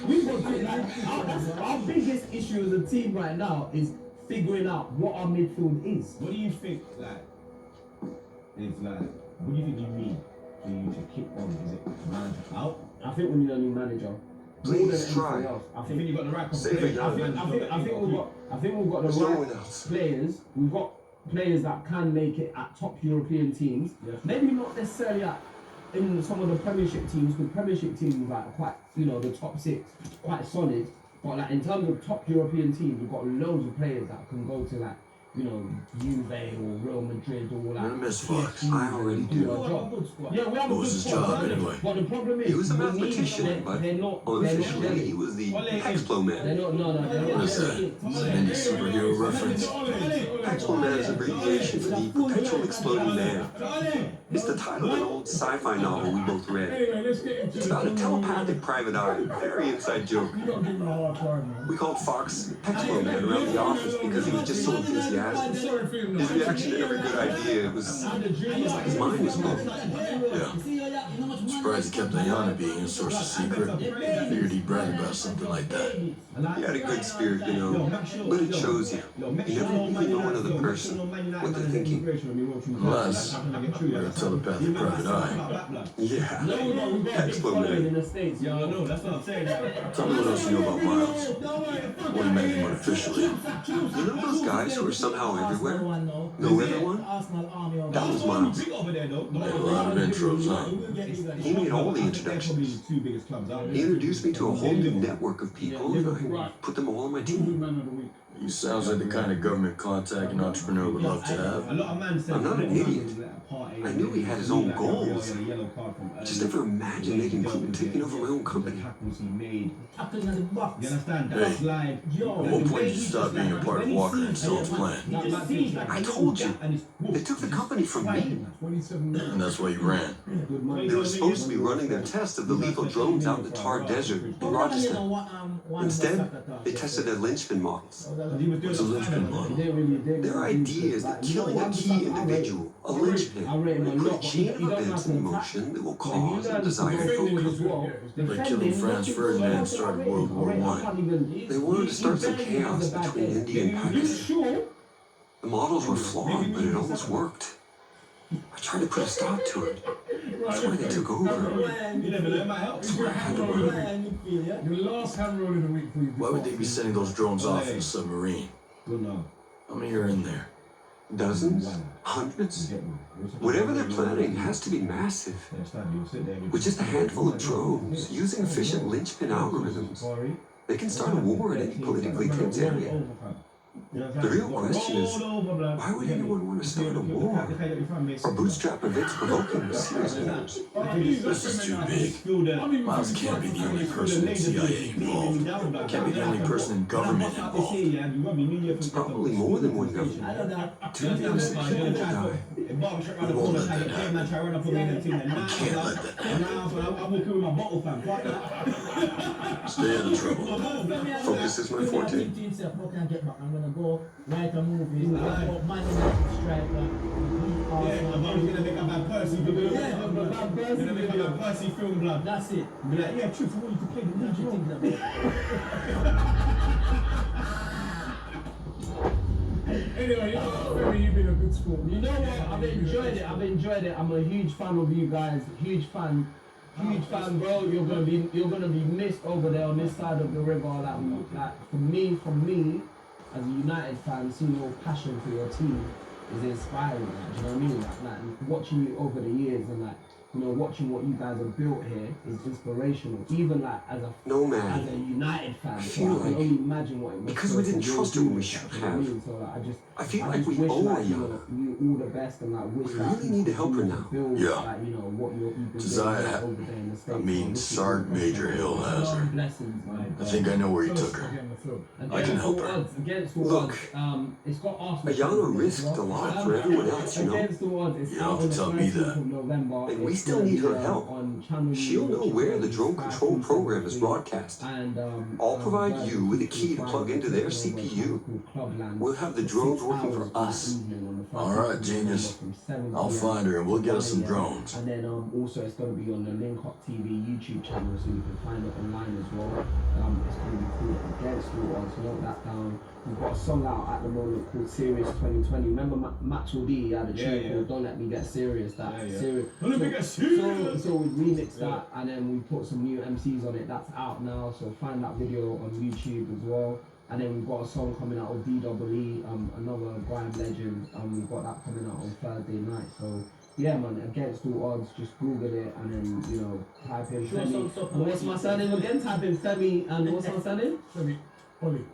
We've got our biggest issue as a team right now is figuring out what our midfield is. What do you think, like, is like, what do you think you need for you to kick on? Is it manager out? I think we need a new manager. Please try. Else. I I think think you've got the right Save it combination. now. I think we've got the There's no right one else. players. We've got players that can make it at top European teams. Yeah. Maybe not necessarily at in some of the Premiership teams, because Premiership teams like quite, the top 6, quite solid. But like in terms of top European teams, we've got loads of players that can go to like, Juve or Real Madrid or like. You're gonna miss Fox. PSG I already and do. our job. Yeah, we have a What was good his squad. job anyway? But the problem is, He was a we need mathematician, them. but They're not unofficially ready. he was the Well, Expo They're Man. not, no, they're What not is that? ready. Any superhero reference? Expo Man is abbreviation for the Perpetual Exploding Man. It's the title of an old sci-fi novel we both read. Anyway, let's get into It's about a telepathic private eye. Very inside joke. You gotta give him a hard time, man. We called Fox Expo Man around the office because he was just so enthusiastic. Sorry for him. His reaction to every good idea was like his mind was blown. Yeah. Surprised he kept Ayana being a source of secret. Figured he'd brag about something like that. He had a good spirit, but it shows you. You never really know another person, what they're thinking. Unless you're a telepathic private eye. Yeah. Expo In Man. the States, Yeah, I know, that's what I'm saying. Tell me what else you know about Miles. Or you met him unofficially. You know those guys who are somehow everywhere? Know everyone? That was Miles. Big over there, though. A lot of intros, huh? He made all the introductions. The 2 biggest clubs out He there. introduced me to a whole new network of people, and I put them all on my team. Man of the week. He sounds like the kind of government contact an entrepreneur would love to have. A lot of man said I'm not an idiot. I knew he had his own goals. I just never imagined making Putin taking over my own company. Tackles he made. Tackling at the box. You understand? Hey. That slide. At what point did you stop being a part of Walker and Stone's plan? I told you. They took the company from me. 27 minutes. And that's why you ran. They were supposed to be running their test of the lethal drones out in the Tar Desert in Rochester. Instead, they tested their linchpin models. What's a linchpin model? Their idea is that killing a key individual, a linchpin, will put a chain of events in motion that will cause a desired outcome. Like killing Franz Ferdinand started World War I. They wanted to start some chaos between India and Pakistan. The models were flawed, but it almost worked. I tried to put a stop to it. That's why they took over. You never learn my help. That's why I had to run. Your last hammer roll of the week, please. Why would they be sending those drones off in a submarine? Good now. How many are in there? Dozens? Hundreds? Whatever they're planning has to be massive. With just a handful of drones, using efficient linchpin algorithms, they can start a war in any politically tense area. The real question is, why would anyone want to start a war? Or bootstrap events provoking serious wars? This is too big. Miles can't be the only person in CIA involved. Can't be the only person in government involved. It's probably more than one government. Two innocent people die. We won't let that happen. We can't let that happen. Stay out of trouble. Focus is my forte. I'm gonna go write a movie about Man United striker. I'm gonna make a bad Percy video. Yeah, I'm gonna make a bad Percy film, blood. That's it. Be like, yeah, truth, I want you to play the What you thinking about? Anyway, Ferry, you've been a good sport. You know what? I've enjoyed it. I'm a huge fan of you guys. Huge fan, bro. You're gonna be missed over there on this side of the river. Like from me, as a United fan, seeing your passion for your team is inspiring. Like, do you know what I mean? Like watching you over the years and watching what you guys have built here is inspirational. Even like as a United fan, so I can only imagine what it was. Because we didn't trust her when we should have. So like, I feel like we owe her, you all the best and wish we really need to help her now. Build, Yeah. what you've been Josiah, over there in the States. I mean, Sergeant Major Hill has her. Blessings, man. I think I know where he took her. I can help her. Look, it's got Arsenal. Ayana risked a lot for everyone else, you know. Against the odds, it's You don't out have on to the tell me 13th that. of November. And we It's still gonna need be, her help. on Channel She'll U, know which where is the drone Sky control program is 373. broadcast. And I'll provide you with a key to plug into their CPU. We'll have the drones working for us. All right, genius. I'll find her and we'll get us some drones. And then also it's going to be on the Link Up TV YouTube channel, so you can find it online as well. It's going to be called Against All Odds. Note that down. We've got a song out at the moment called Serious 2020. Remember Maxwell D had a tune called Don't Let Me Get Serious. Serious. Don't let me get serious. So we remixed that and then we put some new MCs on it. That's out now, so find that video on YouTube as well. And then we've got a song coming out of DWE, another grime legend. We've got that coming out on Thursday night. So yeah, man, Against All Odds, just Google it and then type in Femi. And what's my surname again? Type in Femi and what's my surname? Femi. Ollie.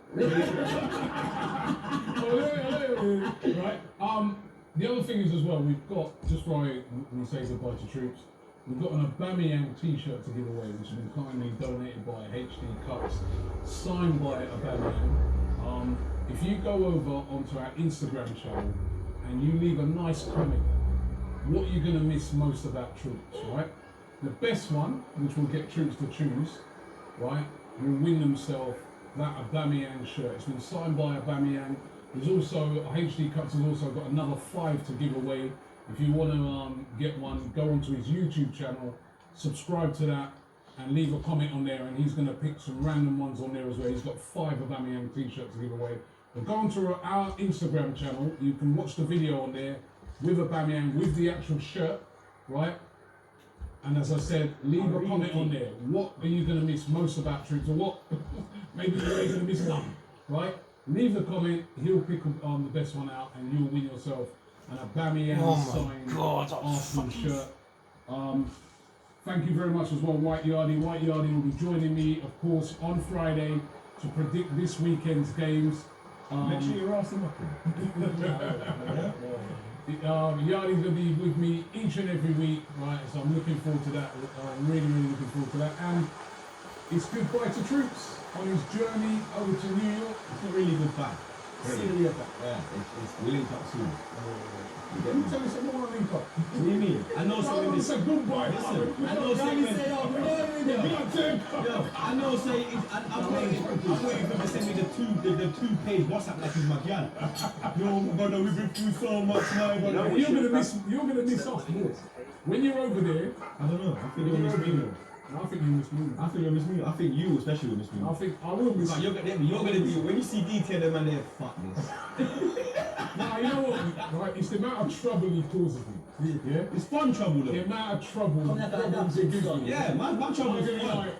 Right. The other thing is as well, we've got, just before we say goodbye to troops, we've got an Aubameyang t-shirt to give away, which has been kindly donated by HD Cuts, signed by Aubameyang. If you go over onto our Instagram channel and you leave a nice comment, what you're going to miss most about troops, right? The best one, which will get troops to choose, right, will win themselves that Aubameyang shirt. It's been signed by Aubameyang. There's also, HD Cuts has also got another 5 to give away. If you want to get one, go onto his YouTube channel, subscribe to that, and leave a comment on there, and he's going to pick some random ones on there as well. He's got 5 Aubameyang t-shirts to give away. But go onto our Instagram channel, you can watch the video on there with Aubameyang, with the actual shirt, right? And as I said, leave a comment on there. What are you going to miss most about troops, or what maybe you're going to miss none, right? Leave the comment, he'll pick the best one out, and you'll win yourself an Aubameyang signed Arsenal shirt. Thank you very much as well, White Yardie. White Yardie will be joining me, of course, on Friday to predict this weekend's games. Make sure you're asking up. Yardie's going to be with me each and every week, right? So I'm looking forward to that. I'm really, really looking forward to that. And it's goodbye to Troops on his journey over to New York. It's not really goodbye. Really about. Yeah, it's we link up soon. You get You me? tell us some more on link up. What do you mean? I know No, something it's a goodbye. Listen, I know something. Yo, I know say I'm waiting for him to send me the two-page WhatsApp like he's my gal. Yo, brother, we've been through so much now, brother. You're gonna miss us more. When you're over there, I don't know. I think you'll miss me more. I think you miss me. I think you'll miss me. I think you especially will miss me. I think I will miss Like, you. you're gonna be when you see DT them and they're fuck this. Nah, you know what? Right, it's the amount of trouble he causes me. Yeah? It's fun trouble though. The amount of trouble Come here, problems it gives me. Yeah, my trouble It's is gonna be fun. like,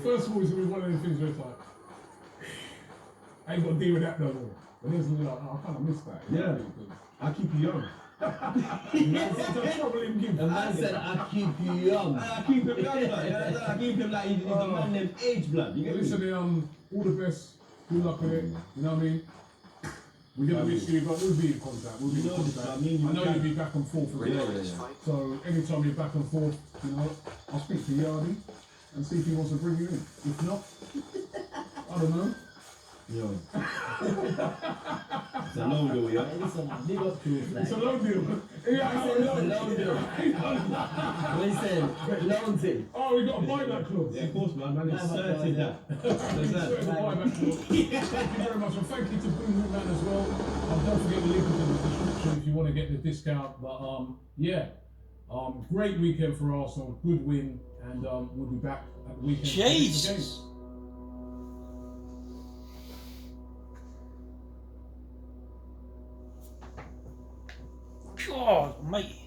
first of all, it's gonna be one of the things where it's like, I ain't got to deal with that no more. But then it's gonna be like, oh, I kind of miss that. Yeah. I keep you young. That's the trouble him gives. The man said, I keep you young. I keep him young, blood. I keep him like he's the man named age blood. You get me? Listen, all the best. Good luck with it. You know what I mean? We're gonna miss you, but we'll be in contact. We'll be in You know this, contact. I mean, I know you'll be back and forth with it. So anytime you're back and forth, you know, I'll speak to Yardi and see if he wants to bring you in. If not, I don't know. Yo. It's a low deal, yeah? Listen, man, big up to you, It's a low deal. Yeah, It's a low deal. Listen, loan thing. Oh, we got a buyback clause. Yeah, of course, man is certain that. There's that. Certain buyback clause. Thank you very much, and thank you to Boom Hoop Man as well. Don't forget the link is in the description if you want to get the discount. But yeah, great weekend for Arsenal, good win, and we'll be back at the weekend. Jesus. God, mate.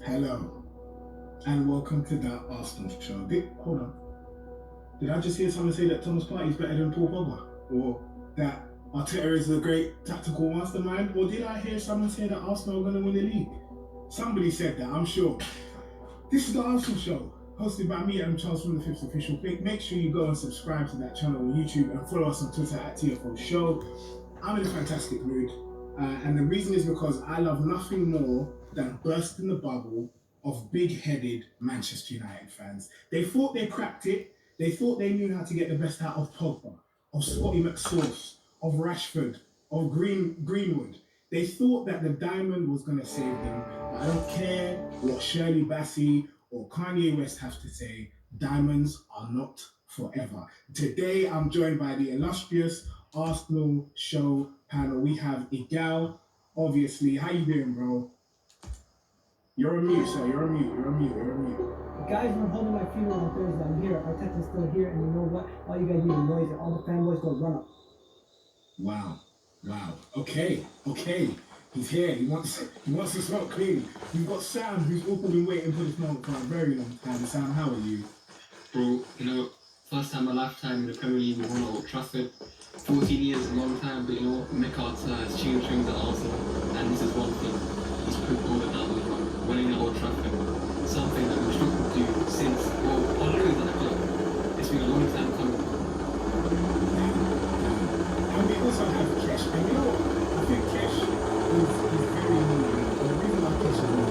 Hello, and welcome to that Arsenal show. Hold on. Did I just hear someone say that Thomas Partey is better than Paul Pogba? Or that Arteta is a great tactical mastermind? Or did I hear someone say that Arsenal are going to win the league? Somebody said that, I'm sure. This is the Arsenal show, hosted by me, Adam Charles from the Fifth Official. Make sure you go and subscribe to that channel on YouTube and follow us on Twitter at TFO Show. I'm in a fantastic mood. And the reason is because I love nothing more than bursting the bubble of big-headed Manchester United fans. They thought they cracked it. They thought they knew how to get the best out of Pogba, of Scotty McSauce, of Rashford, of Greenwood. They thought that the diamond was going to save them. But I don't care what Shirley Bassey or Kanye West have to say. Diamonds are not forever. Today, I'm joined by the illustrious Arsenal show panel. We have Igal, obviously. How you doing, bro? You're on mute, sir. You're on mute. Guys, I'm holding my funeral on Thursday. I'm here. Arteta's still here, and you know what? All you guys need is noise. All the fanboys go run up. Wow. Okay. He's here. He wants to smoke clearly. We've got Sam, who's also been waiting for this moment for a very long time. Sam, how are you? Bro, you know, first time in my lifetime in the Premier League, we won at Old Trafford. 14 years is a long time, but you know, Mick Arteta has changed things at Arsenal, and this is one thing. He's proved all the doubt was wrong. Winning at Old Trafford, something that we've struggled to do since, well, always at the club. It's been a long time coming. And we also have Kesh. And you know what? I think Kesh is very new. The reason why Kesh is new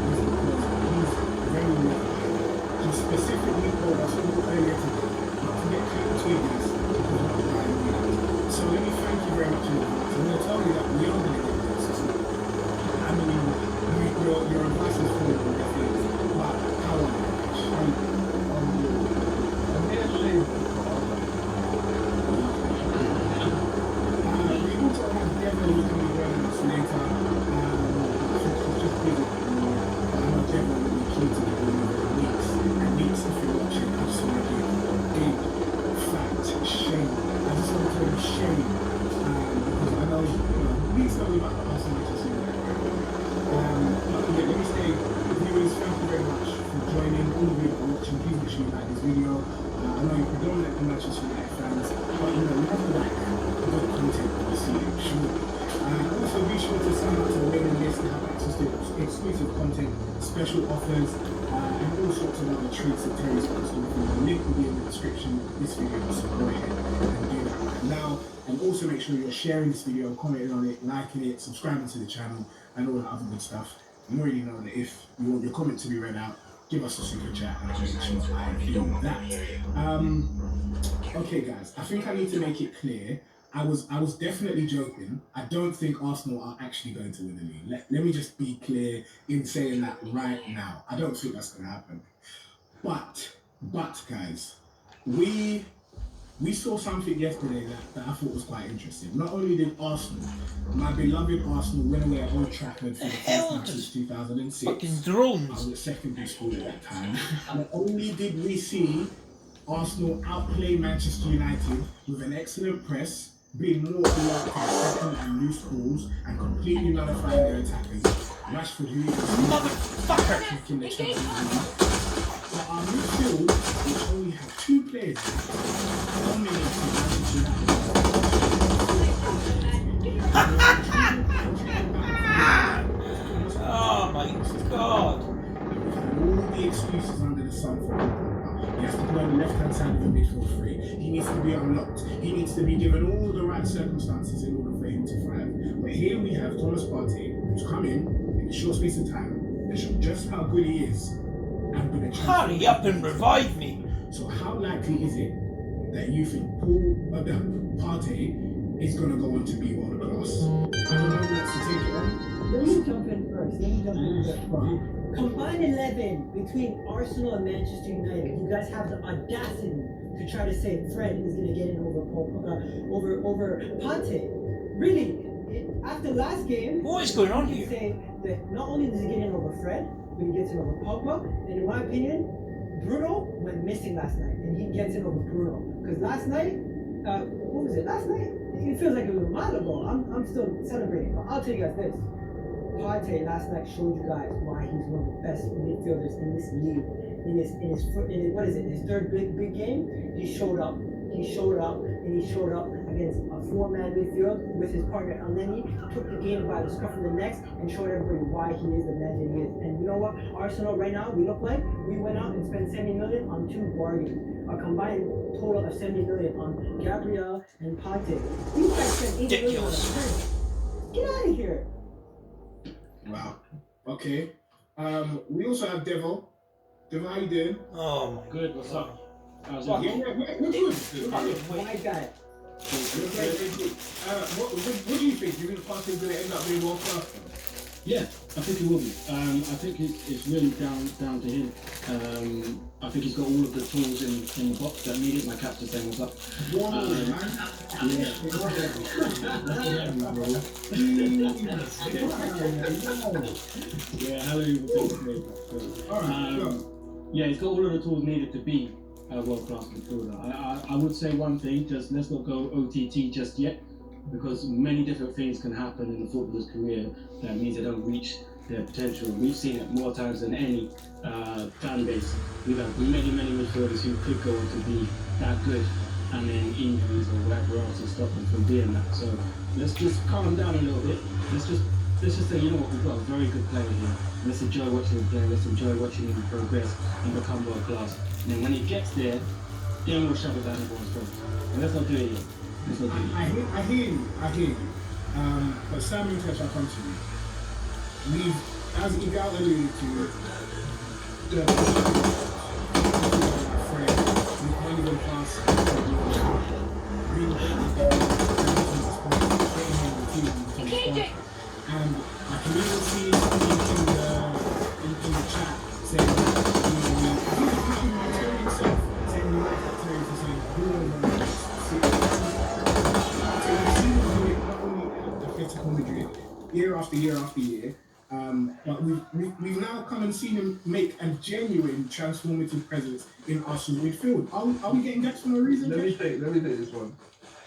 is because he's very new. He specifically told us earlier today not to get caught between us because of the Bayern Munich. So let me thank you very much in advance. I'm going to tell you that we are going to get this. I mean, your advice is full of good things. But how are you, Kesh? How are you? special offers, and all sorts of other treats that Terry's got to offer. The link will be in the description of this video, so go ahead and do that right now. And also make sure you're sharing this video, commenting on it, liking it, subscribing to the channel, and all that other good stuff. You already know that if you want your comment to be read out, give us a super chat and I'll make sure I do that. Okay guys, I think I need to make it clear. I was definitely joking. I don't think Arsenal are actually going to win the league. Let me just be clear in saying that right now. I don't think that's going to happen. But guys, we saw something yesterday that I thought was quite interesting. Not only did Arsenal, my beloved Arsenal, win away at Old Trafford for the first time since 2006. Fucking drones. I was at secondary school at that time. Not only did we see Arsenal outplay Manchester United with an excellent press, being more alert to second and loose balls, and completely nullifying their attackers. Rashford, who is in the Champions League. But our midfield, which only have 2 players, dominated Manchester United. Oh my god. All the excuses under the sun for him. He has to play on the left-hand side of the midfield three. He needs to be unlocked. He needs to be given all the right circumstances in order for him to thrive. But here we have Thomas Partey, who's come in a short space of time and shown just how good he is. And hurry up and revive me. So how likely is it that you think Partey is going to go on to be world class? I don't know who wants to take it on. Let me jump in first. Combined 11 between Arsenal and Manchester United. You guys have the audacity to try to say Fred is going to get in over Partey. Really, after last game, what is going on here? Say that not only does he get in over Fred, but he gets in over Pogba, and in my opinion, Bruno went missing last night, and he gets in over Bruno. Because last night, what was it? Last night? It feels like it was a while ago. I'm still celebrating, but I'll tell you guys this. Partey last night showed you guys why he's one of the best midfielders in this league. In his third big game, he showed up, and he showed up against a 4-man midfield with his partner Elneny, took the game by the scruff of the neck and showed everybody why he is the man that he is. And you know what? Arsenal right now, we look like we went out and spent 70 million on 2 bargains. A combined total of 70 million on Gabriel and Partey. You guys spent 80 million on a friend. Get out of here. Wow. Okay. We also have Devo. Devo, how you doing? Oh my Good, what's up? How's it Yeah, we're good. White guy. What do you think? Do you think Partey's going to end up being world class? Yeah, I think he will be. I think it's really down to him. I think he's got all of the tools in the box that needed. My captain's saying what's up. Yeah, hallelujah. Yeah, he's got all of the tools needed to be a world-class midfielder. I would say one thing, just let's not go OTT just yet, because many different things can happen in a footballer's career that means they don't reach their potential. We've seen it more times than any fan base. We've had many midfielders who could go on to be that good, and then injuries or whatever else has stopped them from being that. So let's just calm down a little bit. Let's just say, you know what, we've got a very good player here. Let's enjoy watching him play. Let's enjoy watching him progress and become world class. And then when he gets there, then we'll shove it down everyone's throat. And let's not do it yet. I hear you. But Sam and Tesh, I'll come to you. We've, as Igal alluded to, the friend, we can't even pass and I can even see in the chat saying year after year, but we've now come and seen him make a genuine transformative presence in Arsenal midfield. Are we getting gaps for no reason? Let me take this one.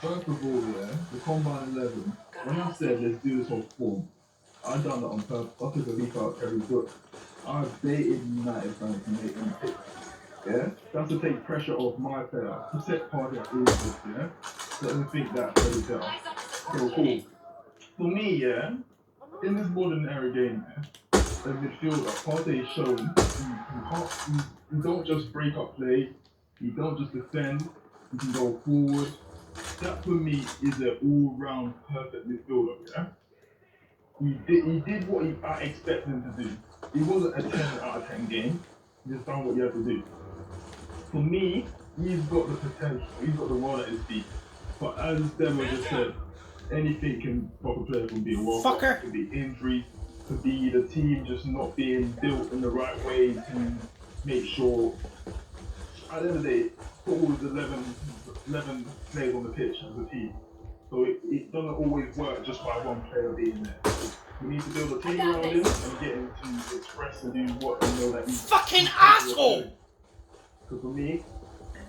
First of all, the combine 11. When I said let's do this on form, I done that on purpose. I took a leaf out of every book. I've dated United fans to make them pick. Yeah, that's to take pressure off my player. To set Partey at risk, yeah. Doesn't think that very better. So cool. For me, in this modern era game, a midfielder, Partey has shown you don't just break up play, you don't just defend, you can go forward. That for me is an all-round perfect midfielder, yeah? He did what I expected him to do. It wasn't a 10 out of 10 game. He just done what he had to do. For me, he's got the potential. He's got the world at his feet. But as Demo just said, anything can stop a player from being World Cup. It could be injury, could be the team just not being built in the right way to make sure. At the end of the day, football is 11 players on the pitch as a team. So it doesn't always work just by one player being there. We need to build a team around him and get him to express and do what we know that he's fucking asshole! Because for me,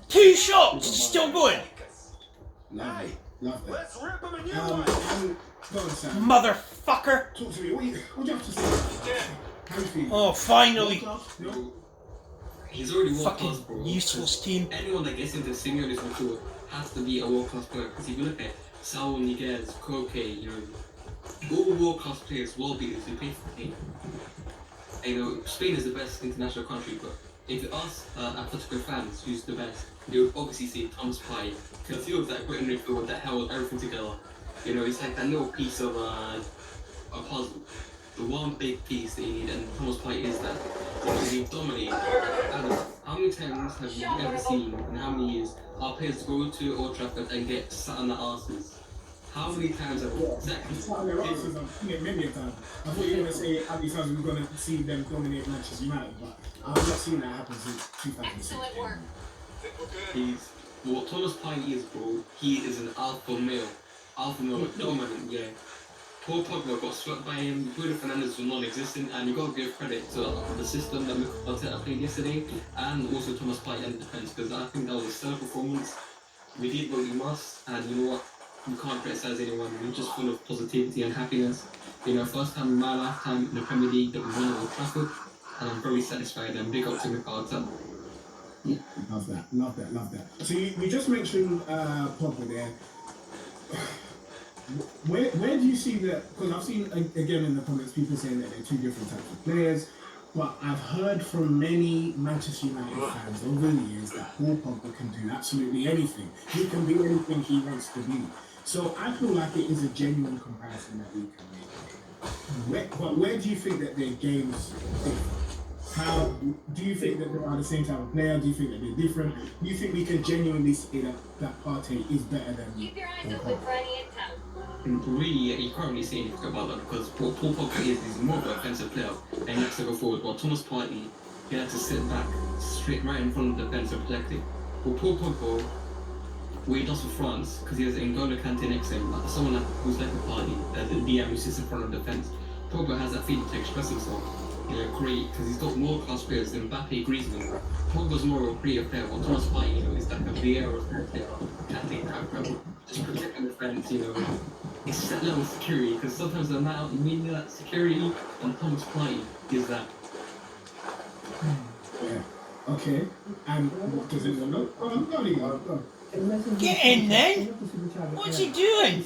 2 shots, still going. Love it. Let's rip him a new Go on, Sam. Motherfucker! Talk to me. What do you have to say? How you feel? Oh, finally! No? He's already world class, bro. Fucking useless team. Anyone that gets into senior this midfield has to be a world class player. Because if you look at Saul Niguez, Koke, you know, all world class players, world beaters who play for the team. And, you know, Spain is the best international country, but if you ask Atletico fans who's the best, you would obviously say Thomas Partey, because he was that great midfielder that held everything together. You know, it's like that little piece of a puzzle. The one big piece that you need, and Thomas Partey is that. Because he dominated. How many times have you ever seen, in how many years, our players go to Old Trafford and get sat on their asses? How many times have we exactly? Many a time. I thought you were going to say how many times we're going to see them dominate Manchester United, but I've not seen that happen since 2006. What Thomas Partey is, bro, he is an alpha male. Alpha male, dominant, yeah. Paul Pogba got swept by him, Bruno Fernandes was non-existent, and you got to give credit to the system that Arteta played yesterday, and also Thomas Partey in defence, because I think that was a stellar performance. We did what we must, and you know what? You can't criticise anyone. We're just full of positivity and happiness. You know, first time in my lifetime in the Premier League that we won at Old Trafford, and I'm very satisfied and big up to Arteta. Yeah, love that. So we just mentioned Pogba there. Where do you see that? Because I've seen again in the comments people saying that they're two different types of players, but I've heard from many Manchester United fans over the years that Paul Pogba can do absolutely anything. He can be anything he wants to be. So I feel like it is a genuine comparison that we can make. But where do you think that their games differ? How do you think that they are the same type of player? Do you think that they're different? Do you think we can genuinely say that Partey is better than? Keep your eyes open for any intel. Really, you can't really say anything about that because what Paul Pogba is more of an offensive player and he has to go forward. While Thomas Partey, he had to sit back straight right in front of the defence and protect it. But Paul Pogba, what he does for France, because he has N'Golo Kante next to him, like someone who's like a Partey, the DM who sits in front of the defence. Pogba has that freedom to express himself. You know, great, because he's got more class players than Mbappe, Griezmann. Pogba's more of a creative player, while Thomas Partey, you know, is like a Vieira player, Kante type, just protecting the defence, you know. It's that level of security, because sometimes the amount of meaning that security and Thomas Partey is that. Yeah. Okay. And what does anyone know? Go. Get in then! What's he doing?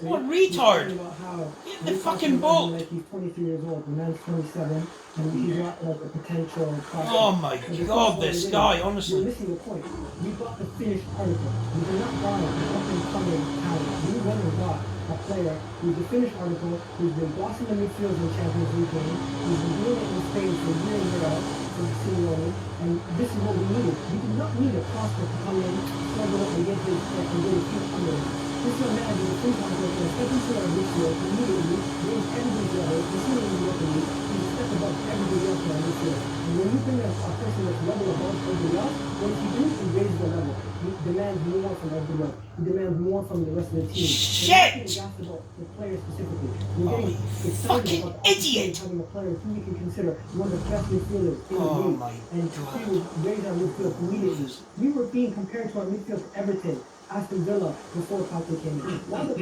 What retard? Get the fucking boat! Like he's 23 years old, the man's 27, and he's got like a potential. Oh my god, this guy, honestly. You're missing the point. We got the finished article. We did not buy an up-and-coming talent. We went and got a player who's a finished article, who's been bossing the midfield in Champions League games, who's been doing it in Spain for year in year out, for Simeone, and this is what we needed. We did not need a prospect to come in, struggle up and get his feet under him. This young man is a free contract and step into our midfield immediately, raise everybody's level, considering the open league, he's a step above everybody else in our midfield. And when you bring a person that's level above everybody else, what he do? He raises the level. He demands more from everybody else. He demands more from the rest of the team. Shit! About the player specifically. We're getting excited fucking about idiot! having a player who we can consider one of the best midfielders in the league. And he would raise our midfield immediately. We were being compared to our midfield to Everton, Aston Villa before Partey came in. Now that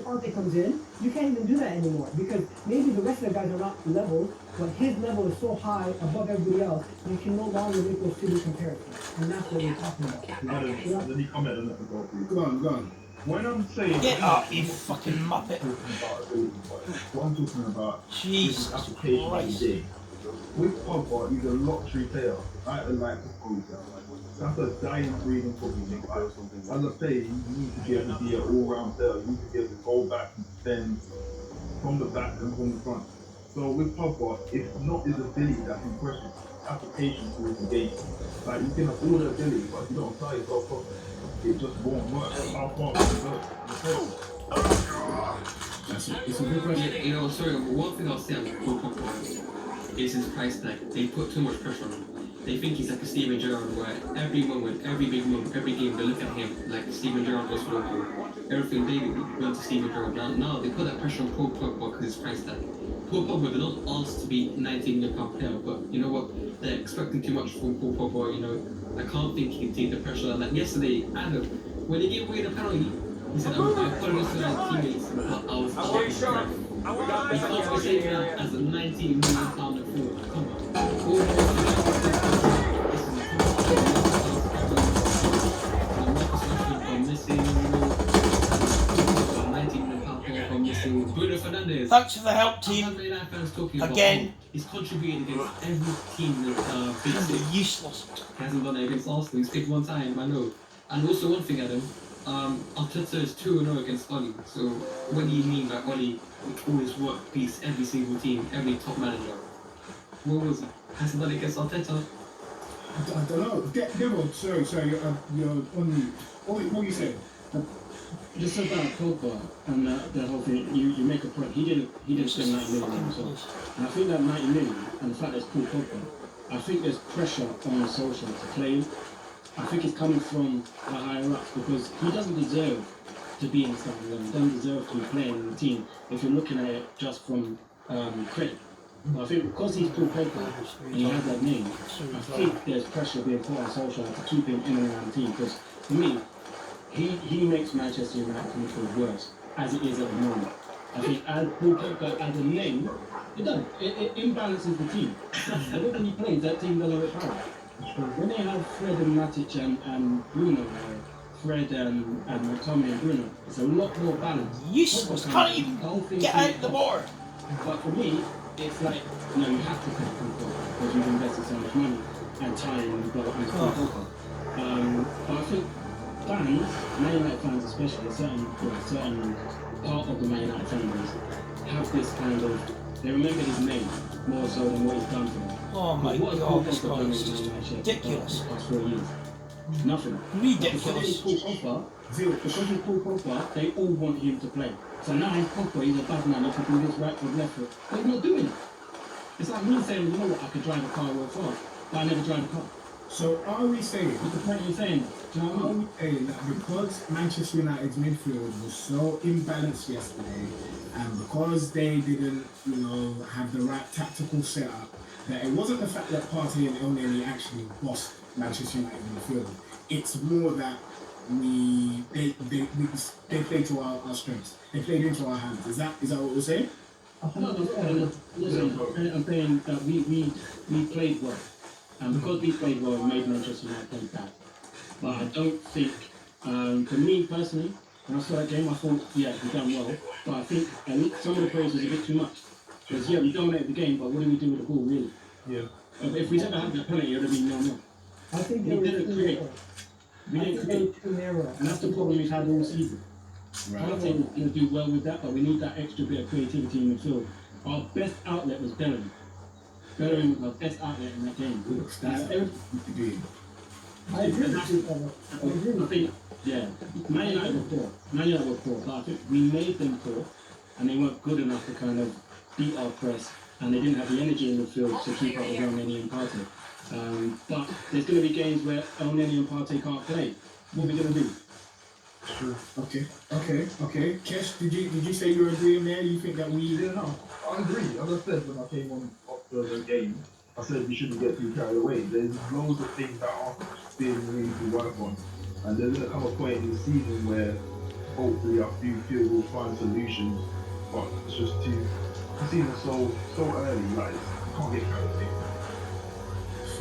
Partey comes in, you can't even do that anymore because maybe the rest of the guys are not level, but his level is so high above everybody else, you can no longer make those two comparisons. And that's what we're talking about. Let me comment on that as well, please. Go on. When I'm saying Get up, you fucking muppet. What I'm talking about Jesus is application of Christ. the game. With Pogba, he's a lottery player. I like the Pogba. That's a dying breed in football. As a player, you need to be able to be an all-round player. You need to be able to go back and defend from the back and from the front. So with Pogba, it's not his ability that's in question. Application towards the game. Like you can have all the ability, but if you don't apply yourself properly, it just won't work. How far can it go? It's a good question. Yeah, you know, sorry, one thing I'll say on Paul Pogba is his price tag. They put too much pressure on him. They think he's like a Steven Gerrard, where every moment, every big moment, every game, they look at him like Steven Gerrard was Liverpool. Everything they went to Steven Gerrard. Now they put that pressure on Paul Pogba because his price tag. Paul Pogba, they don't ask to be £19 million player, but you know what? They're expecting too much from Paul Pogba. You know, I can't think he can take the pressure. Like yesterday, Adam, when they gave away the penalty, he said, I apologize to my teammates, but I was sharp. He can't be saying that as a £19 million forward. Come on. Thanks for the help, team. Again. He's contributed against every team that beats useless. He hasn't done it against Arsenal. He's picked one time, I know. And also one thing, Adam. Arteta is 2-0 against Oli. So what do you mean by Oli always work beats every single team, every top manager? What was it? Hasn't done it against Arteta? I don't know. Debo, sorry, you're on mute. What you saying? Just about Pogba and the whole thing, you make a point. He didn't spend 90 million on himself. And I think that 90 million and the fact that it's Paul Pogba, I think there's pressure on social to play him. I think it's coming from the higher ups because he doesn't deserve to be in the starting 11. He doesn't deserve to be playing in the team if you're looking at it just from credit. But I think because he's Paul Pogba and he has that name, I think there's pressure being put on social to keep him in and around the team. Because for me, he makes Manchester United feel worse as it is at the moment. I think as Paul Pogba as a name, it does. It imbalances the team. But when he plays, that team doesn't look power. When they have Fred and Matic and Bruno, Fred and McTominay and Bruno, it's a lot more balanced. Useless. Can't even get out the board. But for me, it's like, no, you have to pick Pogba because you've invested so much money and time and development in Pogba. But I think fans, Man United fans especially, a certain part of the Man United fan base have this kind of, they remember his name more so than what he's done for them. Oh my God, this guy is just ridiculous. Past 4 years. Nothing. Ridiculous. Because he's Paul Pogba, they all want him to play. So now he's Pogba, he's a bad man, he can do this right foot, left foot. But he's not doing it. It's like me saying, you know what, I could drive a car real fast, but I never drive a car. So are we saying, what's the point in saying that? Do you know what I mean? Are we saying that because Manchester United's midfield was so imbalanced yesterday, and because they didn't, have the right tactical setup, that it wasn't the fact that Partey and Elneny actually bossed Manchester United in the field. It's more that they played to our strengths. They played into our hands. Is that what we're saying? No, listen, I'm saying that we played well. And because we played well, it made Manchester United play bad. But I don't think, for me personally, when I saw that game, I thought, yeah, we done well. But I think some of the praise was a bit too much. Because, yeah, we dominated the game, but what did we do with the ball, really? Yeah. If we never had that penalty, it would have been 0-0. I think we didn't create. We didn't create. And that's the problem we've had all season. Right. I don't think we're going to do well with that, but we need that extra bit of creativity in the field. Our best outlet was Bellingham. Bellingham was our best outlet in that game. I agree with you. I think, yeah, Man United were poor, but I think we made them poor, and they weren't good enough to kind of beat our press, and they didn't have the energy in the field to keep up with Elneny and Partey. But there's going to be games where Elneny and Partey can't play. What are we going to do? Sure. Okay. Kesh, did you say you were agreeing there? You think that we? Yeah, no, I agree. As I said when I came on after the game, I said we shouldn't get too carried away. There's loads of things that are still really to work on, and there's gonna come a point in the season where hopefully I do feel we'll find solutions. But it's just the season's so early, like you can't get carried away. I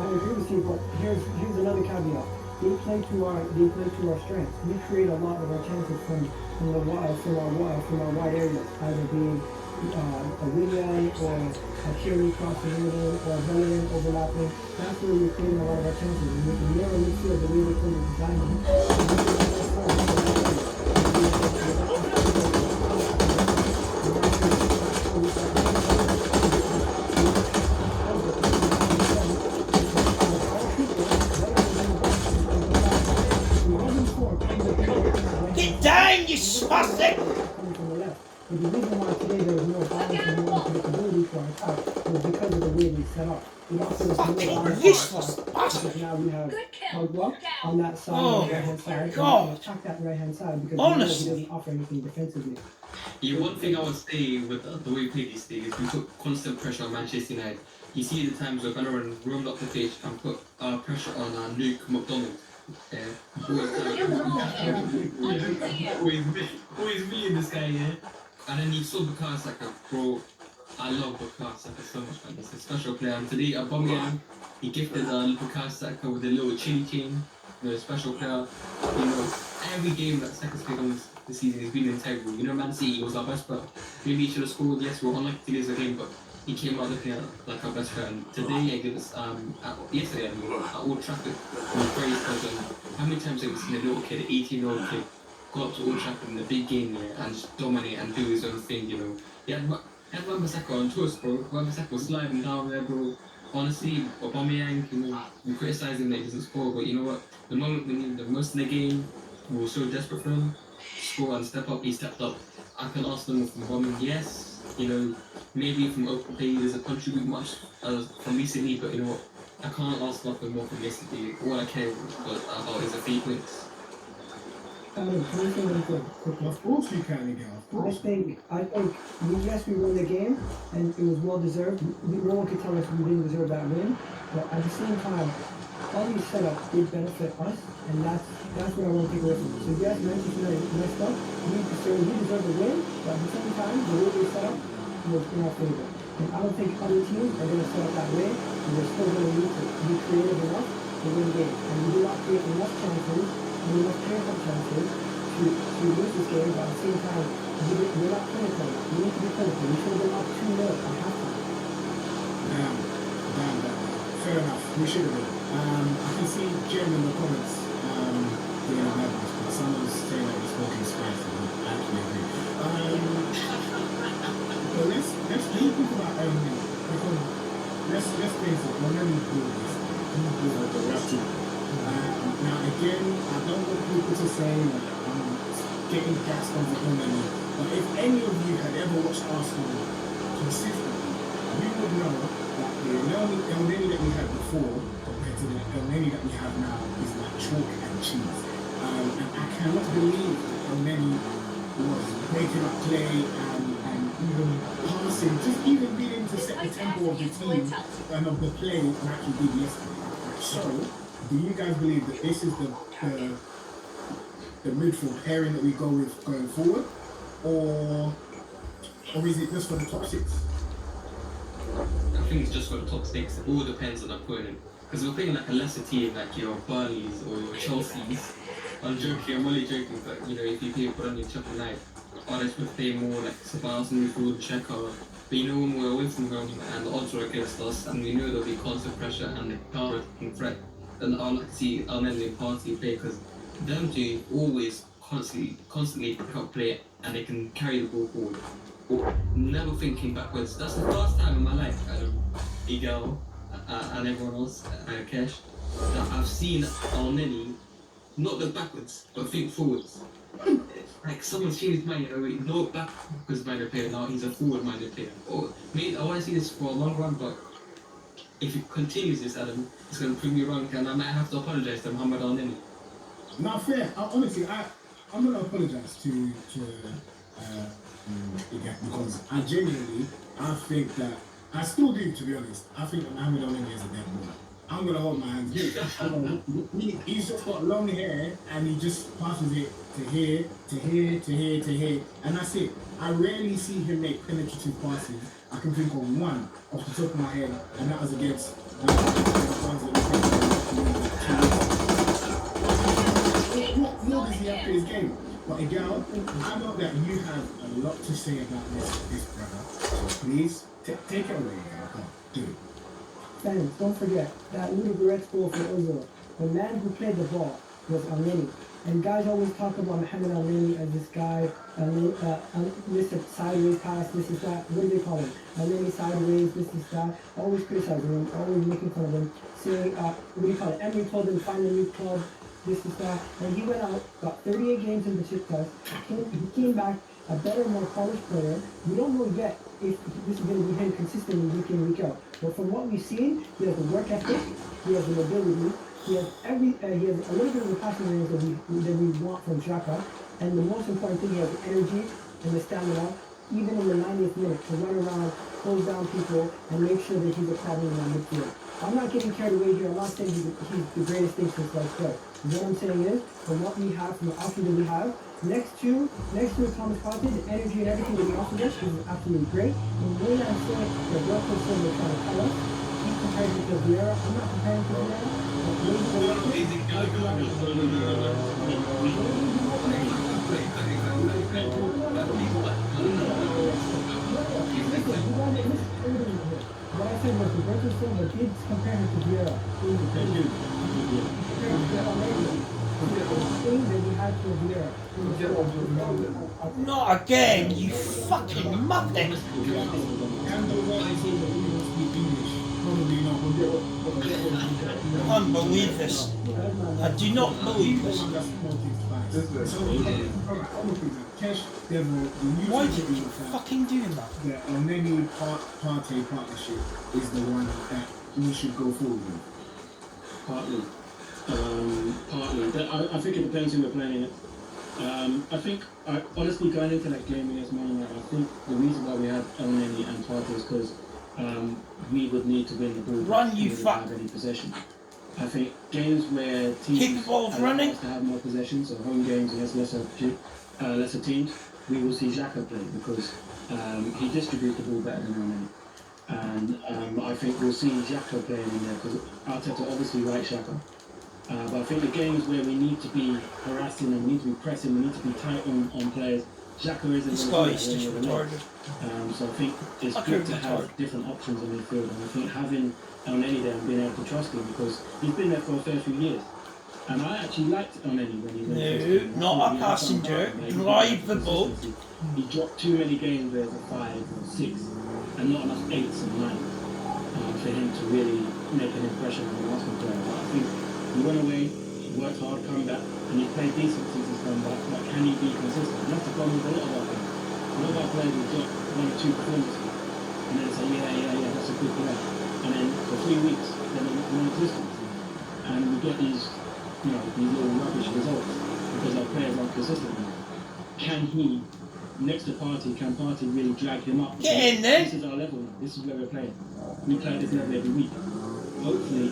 agree with you, but here's another caveat. they play to our strengths. We create a lot of our chances from our wide areas, either being a wing or a carry crossing the middle or a veteran overlapping. That's where we're creating a lot of our chances. And with the narrow midfield, the way they play with diamond, Get down, you spastic! But the reason why today there was more balance and more predictability for our attack was because of the way we set up. We offered us more balance useless because now we have Pogba on that side, Oh, on the right hand side, and we God. can attack that right hand side because Honestly. he doesn't offer anything defensively. Yeah, one thing I would say with the way we play these days is we put constant pressure on Manchester United. You see the times we're going to run roam up the pitch and put pressure on Luke McDonald. Always me in this guy, yeah. And then you saw Bukayo Saka, bro. I love Bukayo Saka so much, man. He's a special player. And today, Aubameyang, he gifted Bukayo Saka with a little chinny chain. You know, a special player. You know, every game that Saka's played on this season, he's been integral. You know, Man City, he was our best player. Maybe he should have scored. Yes, we were unlucky to lose the game, but he came out looking like our best player. And today against yesterday at Old Trafford, he was very special. How many times have you seen a little kid, an 18-year-old kid, go up to Old Trafford in the big game here and just dominate and do his own thing, you know? He had Wan-Bissaka on toast, bro. Wan-Bissaka was sliding down there, bro. Honestly, Aubameyang, you know, we criticise him that he doesn't score, but you know what? The moment we need the most in the game, we were so desperate for him to score and step up, he stepped up. I can ask them from Aubameyang, yes, you know, maybe from open play he doesn't contribute much from recently, but you know what? I can't ask nothing more from yesterday. All I care about is the 3 points. Can you say anything quickly? Of course you can, Miguel. Of course. I think yes, we won the game, and it was well deserved. No one could tell us we didn't deserve that win, but at the same time, all these setups did benefit us, and that's what I want to take away from it. So yes, Manchester United messed up. We deserve the win, but at the same time, the way they set up was in our favor. And I don't think other teams are going to set up that way, and we're still going to need to be creative enough to win games. And we do not create enough chances, and enough painful chances to lose this game, but at the same time, we're not clinical. We need to be clinical. We should have been up 2-0 at halftime. Damn. Fair enough. We should have been. I can see Jim in the comments doing a madness, but someone's saying that he's spoken Spanish, and I actually agree. But let's talk about because let's face it, we're really good at this thing. The rest team. Now again, I don't want people to say that I'm getting gassed on the Elneny, but if any of you had ever watched Arsenal consistently, you would know that the Elneny that we had before compared to the Elneny that we have now is like chalk and cheese. And I cannot believe that Elneny was breaking up play and even passing, just even beginning to set the tempo of the team and of the play like he did yesterday. So, do you guys believe that this is the midfield pairing that we go with going forward, or is it just for the top 6? I think it's just for the top 6. It all depends on the opponent. Because we're playing like a lesser team, like your Burnleys or your Chelseas. I'm joking, I'm only joking, but you know, if you play Burnley Chelsea night, others would play more like Sabas, Newfield, Checker. But you know, when we're away from home and the odds are against us, and we know there'll be constant pressure and the power can threat, then I'd like to see our men in party play, because them two always constantly pick up play and they can carry the ball forward. Or never thinking backwards. That's the first time in my life, Miguel and everyone else, Kesh, that I've seen Elneny not look backwards, but think forwards. Like someone's changed his mind, you know, he's not backwards-minded player now, he's a forward-minded player. Or maybe I want to see this for a long run, but if it continues this, Adam, it's going to prove me wrong, and I might have to apologise to Mohamed Elneny. Not fair. Honestly, I'm going to apologise to again, because I genuinely, I think that, I still do, to be honest, I think that Mohamed Elneny is a dead boy. I'm going to hold my hands. He's just got long hair and he just passes it to here, to here, to here, to here, and that's it. I rarely see him make penetrative passes. I can think of one off the top of my head, and that was against the ones that we played. old is he after his game? But again, I know that you have a lot to say about this brother. So please, take it away, girl. Come on, do it. Fans, don't forget that little direct goal for Ozil. The man who played the ball was Al-Neni. And guys always talk about Mohamed Al-Neni as this guy, Mr. Sideways pass, this is that. What do they call him? Al-Neni sideways, this is that. Always criticizing him, always making fun of him. Saying, what do you call it? Emery told him find a new club, this is that. And he went out, got 38 games in the Besiktas. He came back a better, more polished player. We don't know yet if this is going to be him consistently week in, week out. But from what we've seen, he has the work ethic, he has the mobility, he has he has a little bit of the passing range that we want from Xhaka, and the most important thing, he has the energy and the stamina, even in the 90th minute, to run around, close down people, and make sure that he's a problem in that midfield. I'm not getting carried away here. I'm not saying he's the greatest thing since last year. What I'm saying is, from what we have, from the options that we have, next to Thomas Partey, the energy and everything that we offer this is absolutely great. And the way that I'm saying that Breakpoint is trying to tell us, he's comparing to Vieira. I'm not comparing to Vieira. What I said was the Breakpoint Silva did compare him to Vieira. Not again, you fucking muppet! Can't believe this. I do not believe this. Why did you fucking do that? The Al-Neni Partey partnership is the one that we should go forward with. Partly. I think it depends who we're playing it. I think, honestly, going into that game against Man United, I think the reason why we had El-Neni and Partey is because we would need to win the ball. Run, you fuck! Have any possession. I think games where teams running us to have more possession, so home games against lesser teams, we will see Xhaka play because he distributes the ball better than El-Neni. And I think we'll see Xhaka playing in there because Arteta obviously likes Xhaka. But I think the games where we need to be harassing and we need to be pressing, we need to be tight on players, Xhaka isn't this guy is just retarded. So I think it's good to have different options in midfield, and I think having El-Neni there and being able to trust him because he's been there for a fair few years. And I actually liked El-Neni when he went. No, not a passenger, drivable. He dropped too many games where it's a 5 or 6 and not enough 8s and 9s for him to really make an impression on the Arsenal player. But I think he went away, worked hard, come back, and he played decent since he's come back. But can he be consistent? And that's the problem with a lot of our players. A lot of our players will drop 1 or 2 performances and then say, yeah, that's a good player. And then for 3 weeks, they're non-existent. And we get these little rubbish results because our players aren't consistent. Can he, next to Partey, can Partey really drag him up? Get in there! This is our level now. This is where we're playing. We play at this level every week. Hopefully,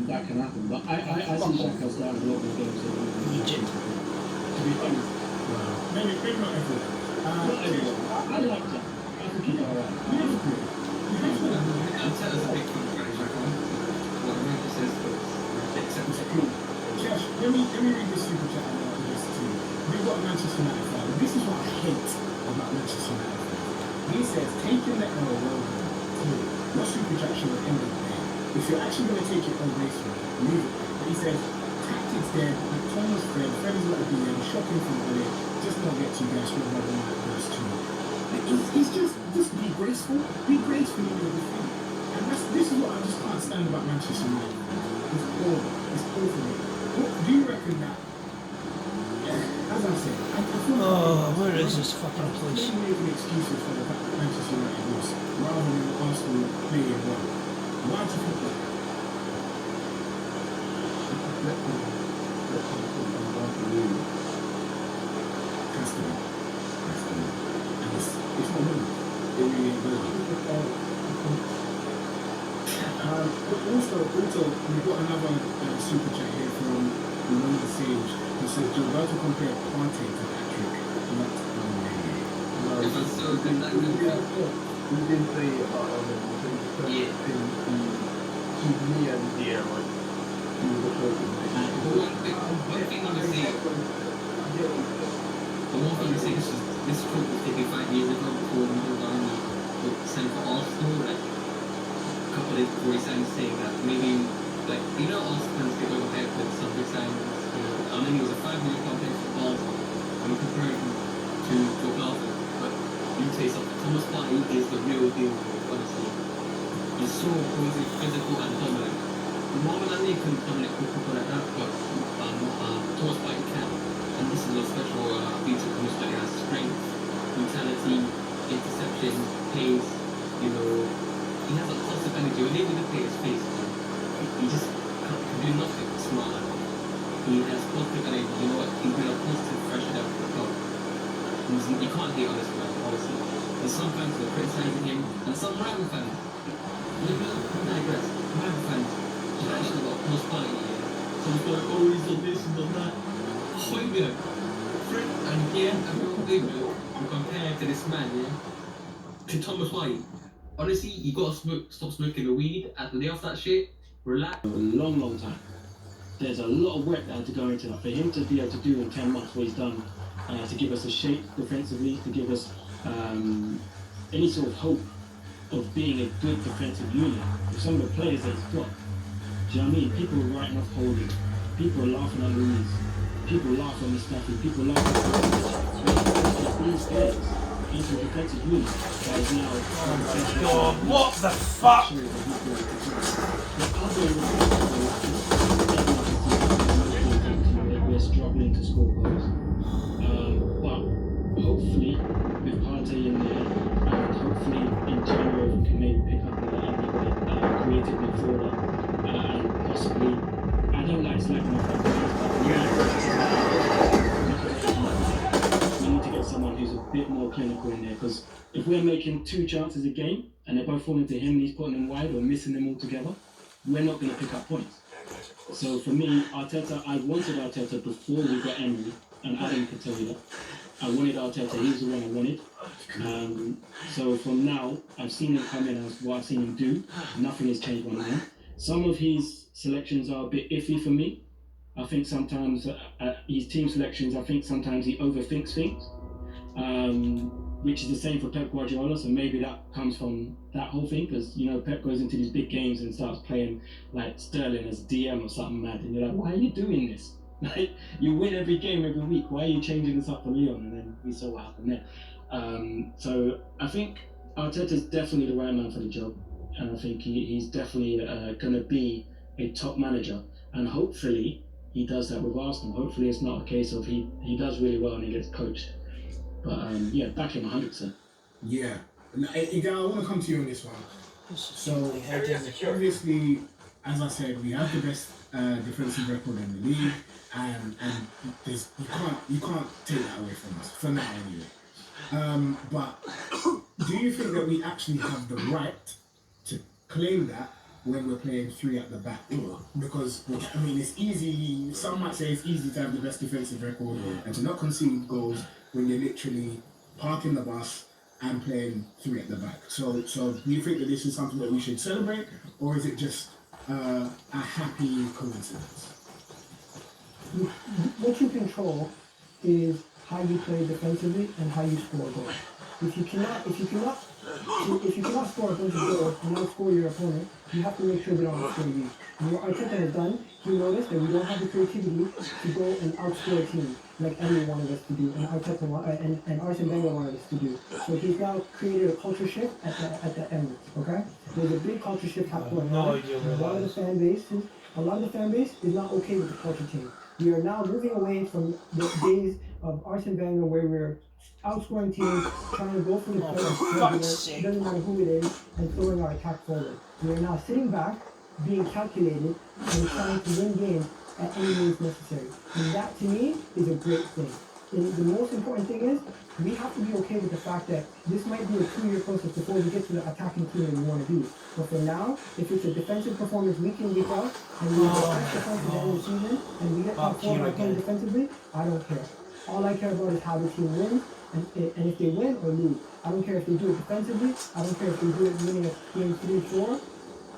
that can happen. But I see Xhaka starting a lot more games than Egypt. To be honest. Maybe not everyone. Not everyone. I like Xhaka. I think he's alright. Arteta's a big fan of Xhaka. What America says accepts it. Josh, let me read this super chat and I'll this too. We've got a Manchester United fan. This is what I hate about Manchester United fans. He says, taking the L well done. Your super chat should have ended there. If you're actually going to take it on gracefully, leave it. But he says, tactics there, like Thomas Fred is what I've been there, shocking from earlier, just not get to you guys from another night verse 2. It's just be graceful in your defeat. And this is what I just can't stand about Manchester United. It's poor for me. Do you reckon that, as I said, I feel where is this fucking place? I'm making excuses for the fact that Manchester United lost, rather than Arsenal playing well. Why do you think that? Has to be. And it's not good. It really ain't good. But also, we've got another super chat here from the Sage who says, you're about to compare Partey to Patrick, not It was so good that good. We didn't say about Yeah. to me and dear, like, he was a person. One thing I would say, this quote was taken 5 years ago before Neil Darnley signed for Arsenal, like a couple of days before he signed, saying that maybe, like, Arsenal fans get overhyped with some big signings, and then he was a £5 million player for Basel, and we compare him to Basel, but you say something, Thomas Partey is the real deal, honestly. He's so imposing, physical and dominant. Norman and Lee couldn't dominate people like that, but Thomas Partey can. And this is a special feature of Thomas Partey. He has strength, brutality, interception, pace, he has a positive energy. When able to play his face, he just can do nothing smart. He has positive energy, he's been a positive fresh air for the club. You can't hate on this man, honestly. There's some fans who are criticising him, and some rival fans. I digress. Rival fans, actually got Thomas Partey here. Someone's going, oh, he's done this, he's done that. Hoiberg, Fred and Pierre and Hoiberg will compare to this man, to Thomas Partey. Honestly, you gotta stop smoking the weed at the day of that shit. Relax. A long time. There's a lot of work that had to go into that. For him to be able to do in 10 months what he's done, to give us a shape defensively, to give us any sort of hope of being a good defensive unit. With some of the players that he's got, do you know what I mean? People are writing off Holding, people are laughing at Louise, people laugh on Mustafi, people laugh at these players into a defensive unit that is now. Oh my god, what the fuck? We're struggling to score goals. But hopefully, with Partey in there, and hopefully in January we can maybe pick up a creative midfielder, and possibly, I don't like slacking off our players, we need to get someone who's a bit more clinical in there, because if we're making 2 chances a game and they're both falling to him and he's putting them wide or missing them altogether, we're not going to pick up points. So for me, Arteta, I wanted Arteta before we got Emery, and Adam could tell you that. I wanted Arteta, he was the one I wanted. So from now, I've seen him come in as what I've seen him do. Nothing has changed on him. Some of his selections are a bit iffy for me. I think sometimes his team selections, I think sometimes he overthinks things, which is the same for Pep Guardiola. So maybe that comes from that whole thing, because Pep goes into these big games and starts playing like Sterling as DM or something mad, and you're like, why are you doing this? Like, you win every game every week. Why are you changing this up for Leon? And then we saw what happened there. So I think Arteta's definitely the right man for the job, and I think he's definitely going to be a top manager. And hopefully he does that with Arsenal. Hopefully it's not a case of he does really well and he gets coached. But yeah, back him 100%. Yeah. Again, I want to come to you on this one. So obviously, as I said, we have the best defensive record in the league, and you can't take that away from us for now anyway. But do you think that we actually have the right to claim that when we're playing 3 at the back? Because I mean, it's easy. Some might say it's easy to have the best defensive record and to not concede goals when you're literally parking the bus and playing 3 at the back. So do you think that this is something that we should celebrate, or is it just a happy coincidence? What you control is how you play defensively and how you score goals. If you cannot score a bunch of goals and outscore your opponent, you have to make sure they don't outscore you. And what Arteta has done, he noticed that we don't have the creativity to go and outscore a team like Emery wanted us to do, and Arteta and Arsene Wenger wanted us to do. So he's now created a culture shift at the Emirates. Okay, there's a big culture shift happening. A lot of the fan base is not okay with the culture change. We are now moving away from the days of Arsene Wenger where we're outscoring teams, trying to go for the player, doesn't matter who it is, and throwing our attack forward. We are now sitting back, being calculated, and trying to win games at any means necessary. And that, to me, is a great thing. And the most important thing is, we have to be okay with the fact that this might be a 2-year process before we get to the attacking team that we want to be. But for now, if it's a defensive performance week in, week out, and we get the defense at the end of the season, and we get top 4 by playing defensively, I don't care. All I care about is how the team wins, and if they win or lose. I don't care if they do it defensively, I don't care if they do it winning at game 3-4.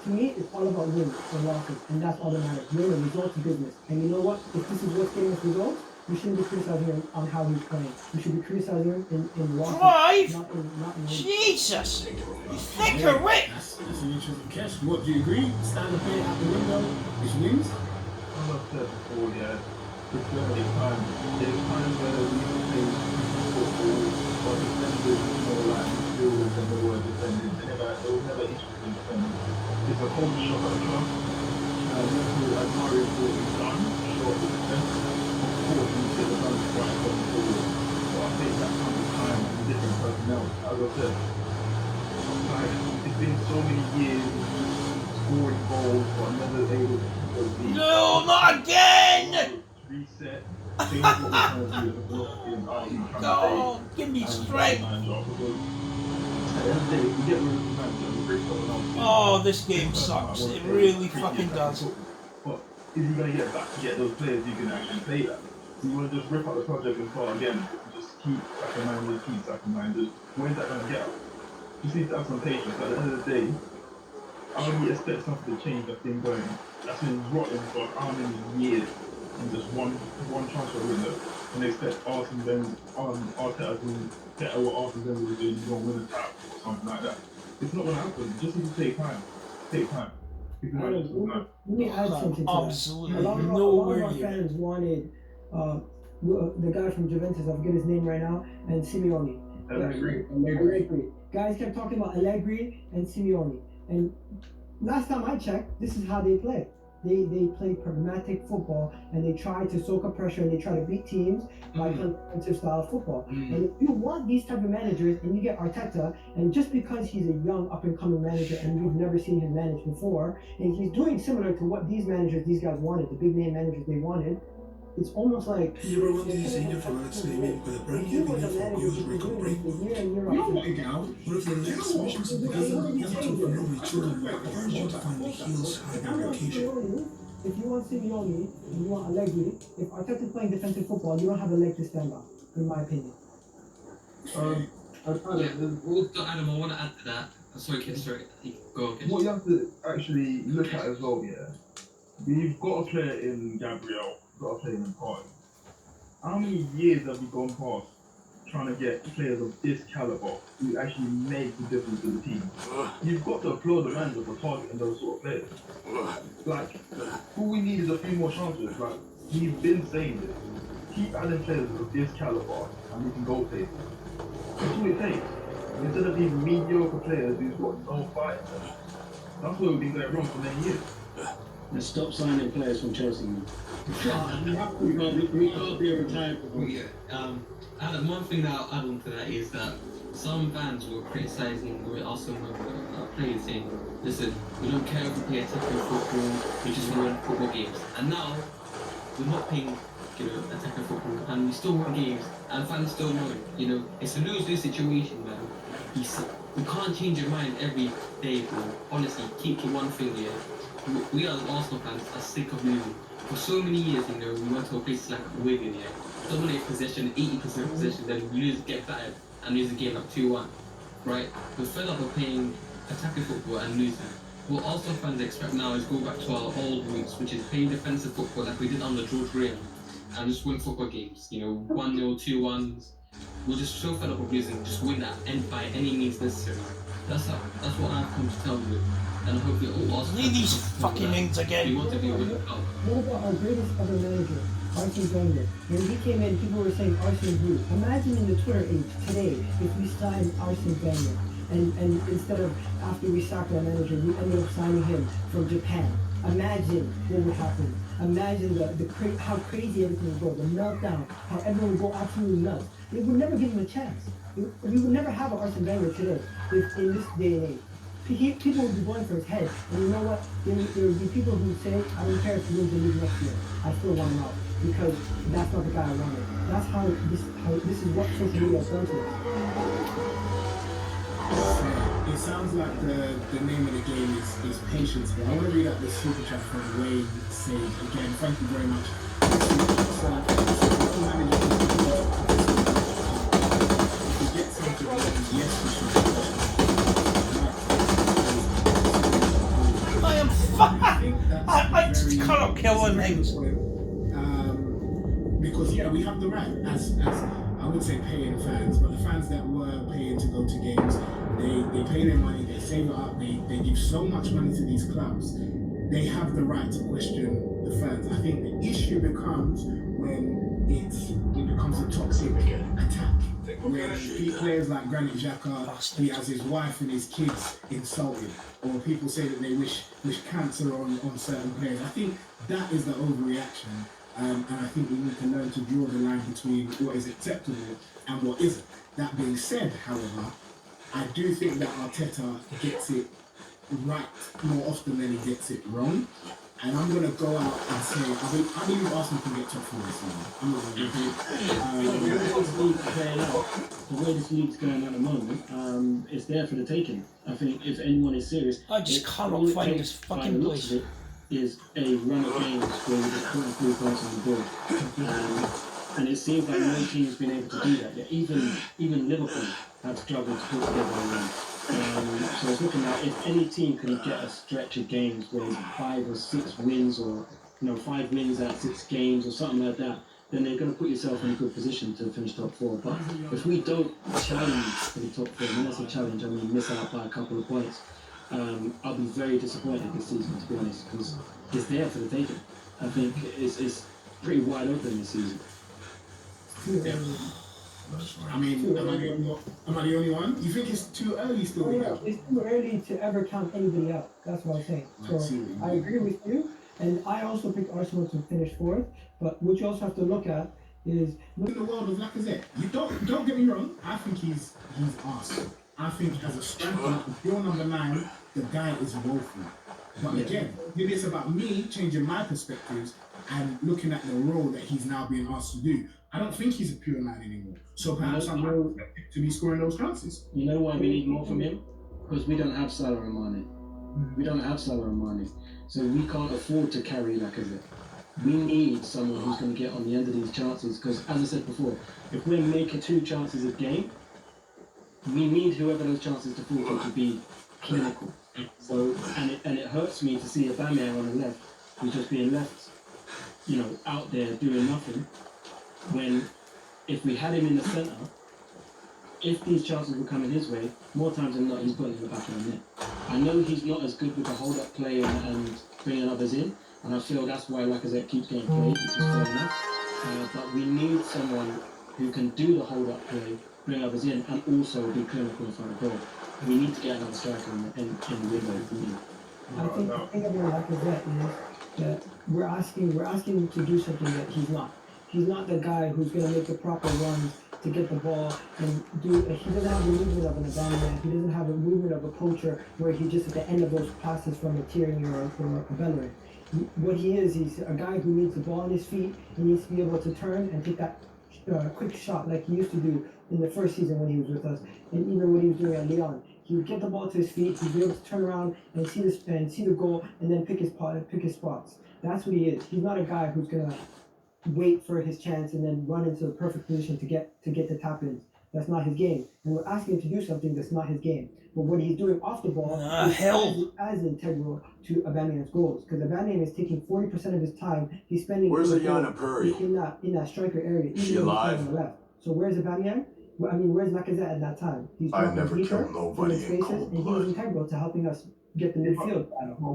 To me, it's all about wins and losses, and that's all that matters. We're in a results business. And you know what? If this is what's getting us results, we shouldn't be criticizing him on how he's playing. We should be criticizing him in losses. Drive? Not in wins. Jesus! You think you're rich? That's an interesting catch. What, do you agree? Stand and play out the window, which wins? As I've said before, yeah, it's going to take time. There's times where we play football, but defenders, you know, like midfielders and they were defending. There was never issues in defending. It's a whole shot at the trust. Liverpool, as Mario thought he's done, short of defense. Of course, you get the balance right going forward. But I think that comes with time and different personnel. As I said, like, it's been so many years scoring goals, but never able to keep those leads. No, not again! Reset. Change what we're trying to do as a philosophy and how you trying Oh, give me strength. Oh, this game sucks. It really fucking does. But if you're going to get back to get those players, you can actually play that. You want to just rip out the project and start again. Just keep sacking minders. When's that going to get out? You just need to have some patience. At the end of the day, I only expect something to change that's been going. That's been rotten for how many years in just one transfer window. And they expect Arsenal then Arteta to get what Arsenal then will do, you're going to win a tap or something like that. It's not going to happen. You just need to take time. Let me add something to Absolutely that. A lot of nowhere our near. fans wanted the guy from Juventus, I forget his name right now, and Simeone. Allegri. Guys kept talking about Allegri and Simeone. And last time I checked, this is how they play. They play pragmatic football, and they try to soak up pressure, and they try to beat teams by conservative style football. And if you want these type of managers, and you get Arteta, and just because he's a young up and coming manager, and you've never seen him manage before, and he's doing similar to what these guys wanted, the big name managers they wanted, it's almost like You ever want to use your products with a brand new opinion from use Recon Breakpoint? You don't want to get out. What if the next missions of the game you have to normally children urge you to find the heels hiding location? If you want Simeone and you want Allegri, if Arteta's playing defensive football, you don't have a leg to stand on, in my opinion. Adam, I want to add to that. Sorry, kid, sorry. Go on, What you have to actually look at as well, yeah, we've got a player in Gabriel, got a player in Party. How many years have we gone past trying to get players of this caliber who actually make the difference to the team? You've got to applaud the manager for targeting those sort of players. Like, all we need is a few more chances. Like, we've been saying this. Keep adding players of this caliber and we can go places. That's all it takes. Instead of these mediocre players who's got no fight. That's where we've been going wrong for many years. And stop signing players from Chelsea. We can't be a retired. Adam, one thing that I'll add on to that is that some fans were criticising Arsenal players saying, listen, we don't care if we play attacking football, we just win football games. And now, we're not playing attacking football, and we still win games, and fans still know it. It's a lose-lose situation, man. You can't change your mind every day, bro. Honestly, keep to one thing here. We as Arsenal fans are sick of losing. For so many years, we went to a place like Wigan, dominate possession, 80% possession, then we get battered and lose the game like 2-1, right? We're fed up of playing attacking football and losing. What Arsenal fans expect now is go back to our old roots, which is playing defensive football like we did under George Graham, and just win football games. 1-0, 2-1s. We're just so fed up of losing. Just win that, and by any means necessary. That's what I've come to tell you. And hopefully all Arsenal Need these fucking things again. We want to be with the club. What about our greatest ever manager, Arsene Wenger? When he came in, people were saying Arsene who? Imagine in the Twitter age today if we signed Arsene Wenger, and instead of after we sacked our manager, we ended up signing him from Japan. Imagine what would happen. Imagine how crazy everything would go, the meltdown, how everyone would go absolutely nuts. They would never give him a chance. We would never have an Arsene Wenger today in this day and age. People would be going for his head, and you know what? There would be people who would say, I don't care if he wins the league next year. I still want him out because that's not the guy I wanted. That's how this is what social media has done to us. It sounds like the name of the game is patience here. I want to read out the super chat from Wade saying again, thank you very much. If we get something, yes, we should. Thanks. Because yeah, we have the right as I would say paying fans, but the fans that were paying to go to games, they pay their money, they save it up, they give so much money to these clubs. They have the right to question the fans. I think the issue becomes when it becomes a toxic attack. Where players like Granit Xhaka, he has his wife and his kids insulted, or people say that they wish cancer on certain players. I think that is the overreaction, and I think we need to learn to draw the line between what is acceptable and what isn't. That being said, however, I do think that Arteta gets it right more often than he gets it wrong. And I'm going to go out and say, I believe Arsenal can get top 4 this season. I'm not going to the way this league's going at the moment, it's there for the taking. I think if anyone is serious, I just cannot find this fucking place. Is a run of games where we're just putting 3 points on the board. And it seems like no team's been able to do that. Yeah, even Liverpool have struggled to put together a run. So it's looking like if any team can get a stretch of games where it's 5 or 6 wins, or 5 wins out of 6 games or something like that, then they're going to put yourself in a good position to finish top 4. But if we don't challenge for the top 4, and that's a challenge, I mean miss out by a couple of points, I'll be very disappointed this season, to be honest, because it's there for the taking. I think it's pretty wide open this season. Yeah. I mean, am I the only one? You think it's too early still? Oh, yeah, it's too early to ever count anybody out. That's what I'm saying. So I agree with you, and I also picked Arsenal to finish 4th. But what you also have to look at is in the world of Lacazette. You don't get me wrong. I think he's awesome. I think as a striker, if you're number 9, the guy is woeful. But again, maybe it's about me changing my perspectives and looking at the role that he's now being asked to do. I don't think he's a pure 9 anymore. So perhaps I'm to be scoring those chances. You know why we need more from him? Because we don't have Salah and Mane. We don't have Salah and Mane. So we can't afford to carry Lacazette. We need someone who's going to get on the end of these chances. Because as I said before, if we're making 2 chances a game, we need whoever those chances to fall to be clinical. So and it hurts me to see Aubameyang on the left, who's just being left, out there doing nothing. When if we had him in the centre, if these chances were coming his way, more times than not, he's putting in the back of the net. I know he's not as good with the hold-up play and bringing others in, and I feel that's why Lacazette keeps getting played, which is fair enough. But we need someone who can do the hold-up play, bring others in, and also be clinical in front of goal. We need to get another striker in the window. I think the thing about Lacazette is that we're asking him to do something that he's not. He's not the guy who's going to make the proper runs to get the ball and do. He doesn't have the movement of an Aubameyang. He doesn't have the movement of a poacher where he just at the end of those passes from a Tierney or a Bellerin. What he is, he's a guy who needs the ball on his feet. He needs to be able to turn and take that quick shot like he used to do in the first season when he was with us, and even when he was doing it at Lyon. He would get the ball to his feet. He'd be able to turn around and see the goal, and then pick his spots. That's what he is. He's not a guy who's gonna wait for his chance and then run into the perfect position to get the tap ins. That's not his game. And we're asking him to do something that's not his game. But what he's doing off the ball is as integral to Aubameyang's goals. Because Aubameyang is taking 40% of his time. He's spending in that striker area, even though he's on the left. So where's Aubameyang? Well, I mean, where's Lacazette at that time? He's I never killed nobody in cold and he was integral to helping us get the midfield.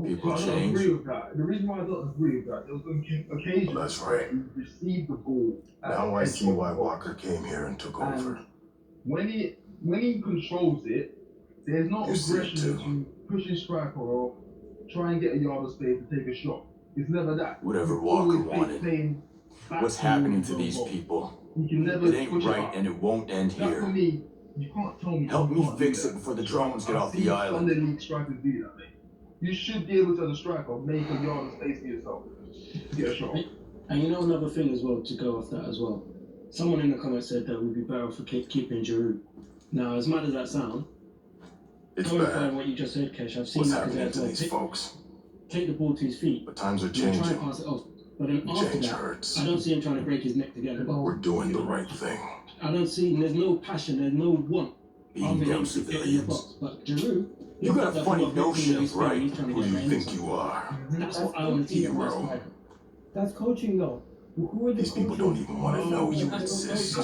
People I don't agree with that. The reason why I don't agree with that, there was occasions that's right. you received the ball. Now I see why Walker came here and took over. When he controls it, there's no aggression to push his striker or try and get a yard of space to take a shot. It's never that. Whatever Walker wanted. What's happening to these people? It ain't right and it won't end here. For me, you can't tell me. Help me fix it before the drones get off the island. Underneath strikers do that, mate. You should be able to, as a striker, make a yard of space for yourself. Get a shot. And you know another thing as well, to go off that as well. Someone in the comments said that it would be better for keeping Giroud. Now, as mad as that sounds, clarifying what you just said, Kesh, I've seen what's happening to these folks. Take the ball to his feet. But times are changing. Try and pass it off. But then after that, hurts. I don't see him trying to break his neck to get the ball. We're doing the right thing. I don't see, there's no passion, there's no want. Being them civilians. But Giroud, you got a funny notion of right, who you think you are. That's what I want to see from my striker. That's coaching though. Who are the These people don't even want to know you exist.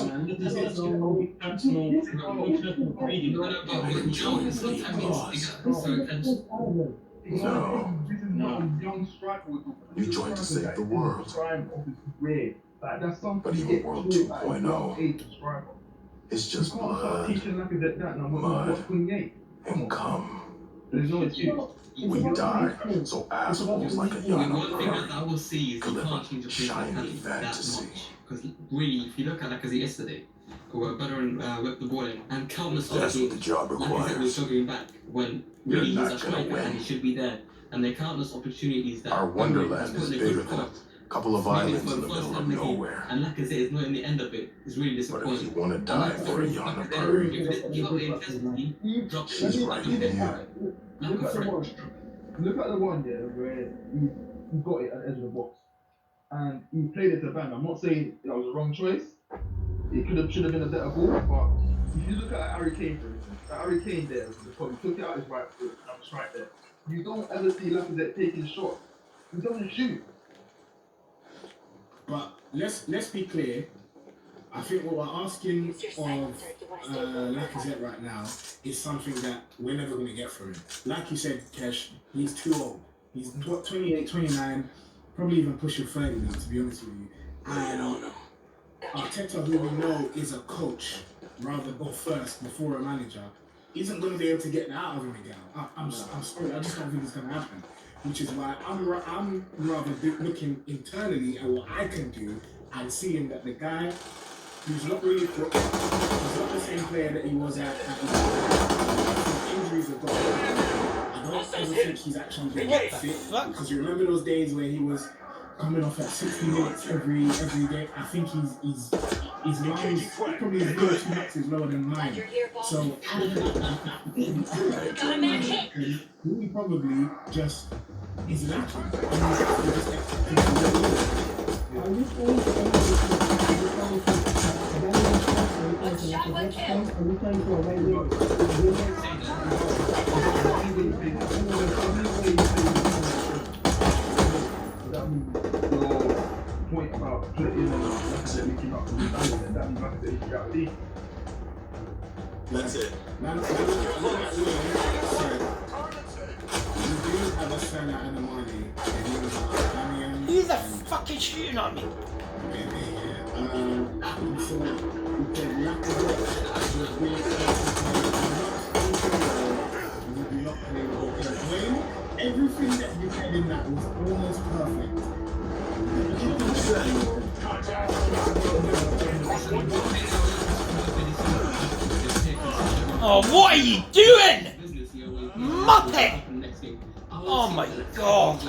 You joined to save the world. But even World 2.0 is just blood, mud, and cum. We die, so assholes like a young could live a shiny fantasy. Because really, if you look at like as yesterday, we're better and whip the ball in, and countless That's what the job like I said, we're requires. struggling back when You're really he's not a gonna striker win. and he should be there. And there are countless opportunities that Our wonderland is bigger than a couple of maybe islands for in the the first middle time of maybe, nowhere. and like I say, it's not in the end of it. It's really But if you disappointing. want to die for a yarn of purring, If they give up the intensity, drop the she's right here. lack of threat. Look at the one, yeah, where he got it at the edge of the box. And he played it to the band. I'm not saying that was the wrong choice. It should have been a better ball, but if you look at Harry Kane, for instance, Harry Kane there, because he took it out his right foot, and was right there. You don't ever see Lacazette taking shots. He doesn't shoot. But let's be clear. I think what we're asking of Lacazette right now is something that we're never going to get from him. Like you said, Kesh, he's too old. He's 28, 29, probably even pushing 30 now, to be honest with you. And Arteta, who we know is a coach, rather go first before a manager, isn't going to be able to get that out of him again. I'm sorry, I just don't think it's going to happen. Which is why I'm rather looking internally at what I can do and seeing that the guy who's not really he's not the same player that he was at injuries have got I don't ever think he's actually been fit, because you remember those days where he was coming off at 60 minutes every day. I think his lungs, probably his VO2 max is lower than mine. So he probably just is lacking. Point about put it in and Lacazette leaking up and rebalancing, that means Lacazette leaking out of the league. That's it. Who the fuck is shooting at me? Everything that you had in that was almost perfect. Oh, what are you doing? Muppet! Oh my god.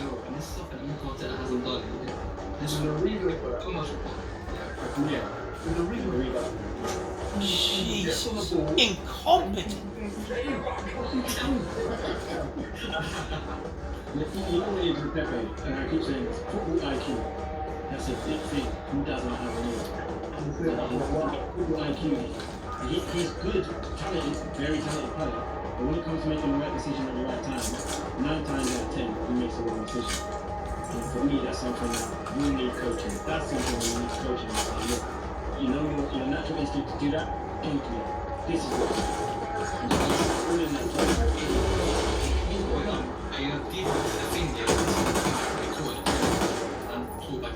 Jesus, incompetent. You know what it is with Pepe, and I keep saying this, football IQ. That's a big thing. Who doesn't have an football IQ. He's good, talented, very talented player. But when it comes to making the right decision at the right time, 9 times out of 10, he makes the wrong decision. And for me, that's something that you need coaching. That's something you need coaching. Look, you know your natural instinct to do that? Come to me. This is what and just all in that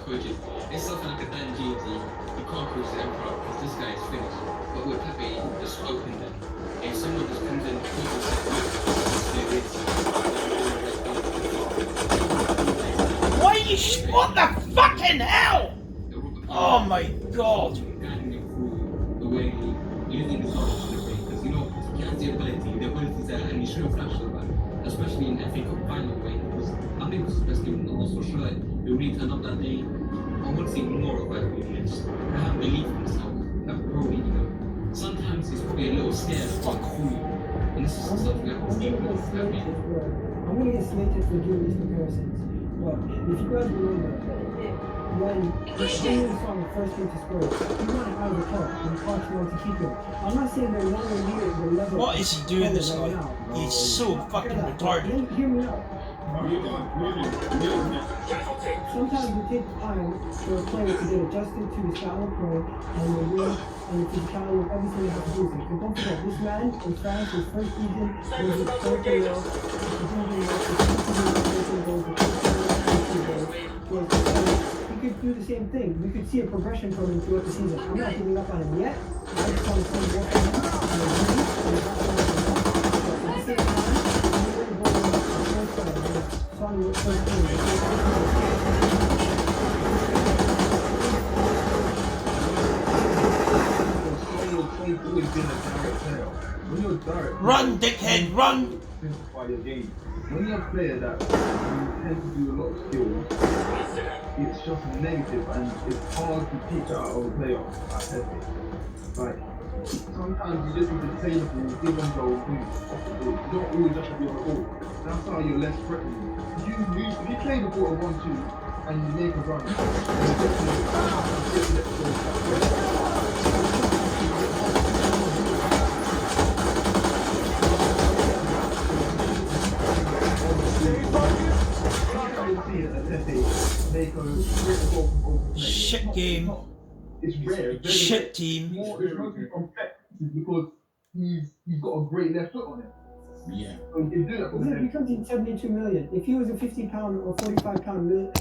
coaches. It's something like a Dan James. You can't coach the Emperor because this guy is finished. But with Pepe, just open them. If someone just comes in, Why are you what the fucking hell? Oh my god. The way he using his knowledge to play, because you know he has the abilities there, and he should have flashed them back, especially in FA Cup final way. Because I think it was his best game. I'm not so sure he really turned up that day. I want to see more of that. Just have belief in himself. That probably, you know, sometimes he's probably a little scared of what cool. And this is stuff we have to see. I'm gonna get slated for doing these comparisons, but if you guys remember, when Ian Song first came to Spurs, he went out of the club and Archie wanted to keep him. I'm not saying they're nowhere near the level. What is he doing, this guy? He's so fucking retarded. Hear me out. Sometimes it takes time for a player to get adjusted to the style of play and the will and the physicality of everything they have to do. Because don't forget, this man in France, his first season was his third playoff. He could do the same thing. We could see a progression from him throughout the season. I'm not giving up on him yet. I just want to see what he does. At the same time, I'm going to go on the first side. Son was first team. Always been a direct player. When you're direct, Run, dickhead, run! Simplify your game. When you're a player that you tend to do a lot of skills, it's just negative and it's hard to teach out of a player at Pepe. Like, sometimes you just need to play the ball, give them goals, move off the ball. You don't always have to be on the ball. That's how you're less threatening. If you play the ball at 1-2 and you make a run, Shit game. It's rare. Shit team. It's mostly from Pep because he's got a great left foot on him. Yeah. So he can do that. Because 72 million. If he was a 50 pound or 45 pound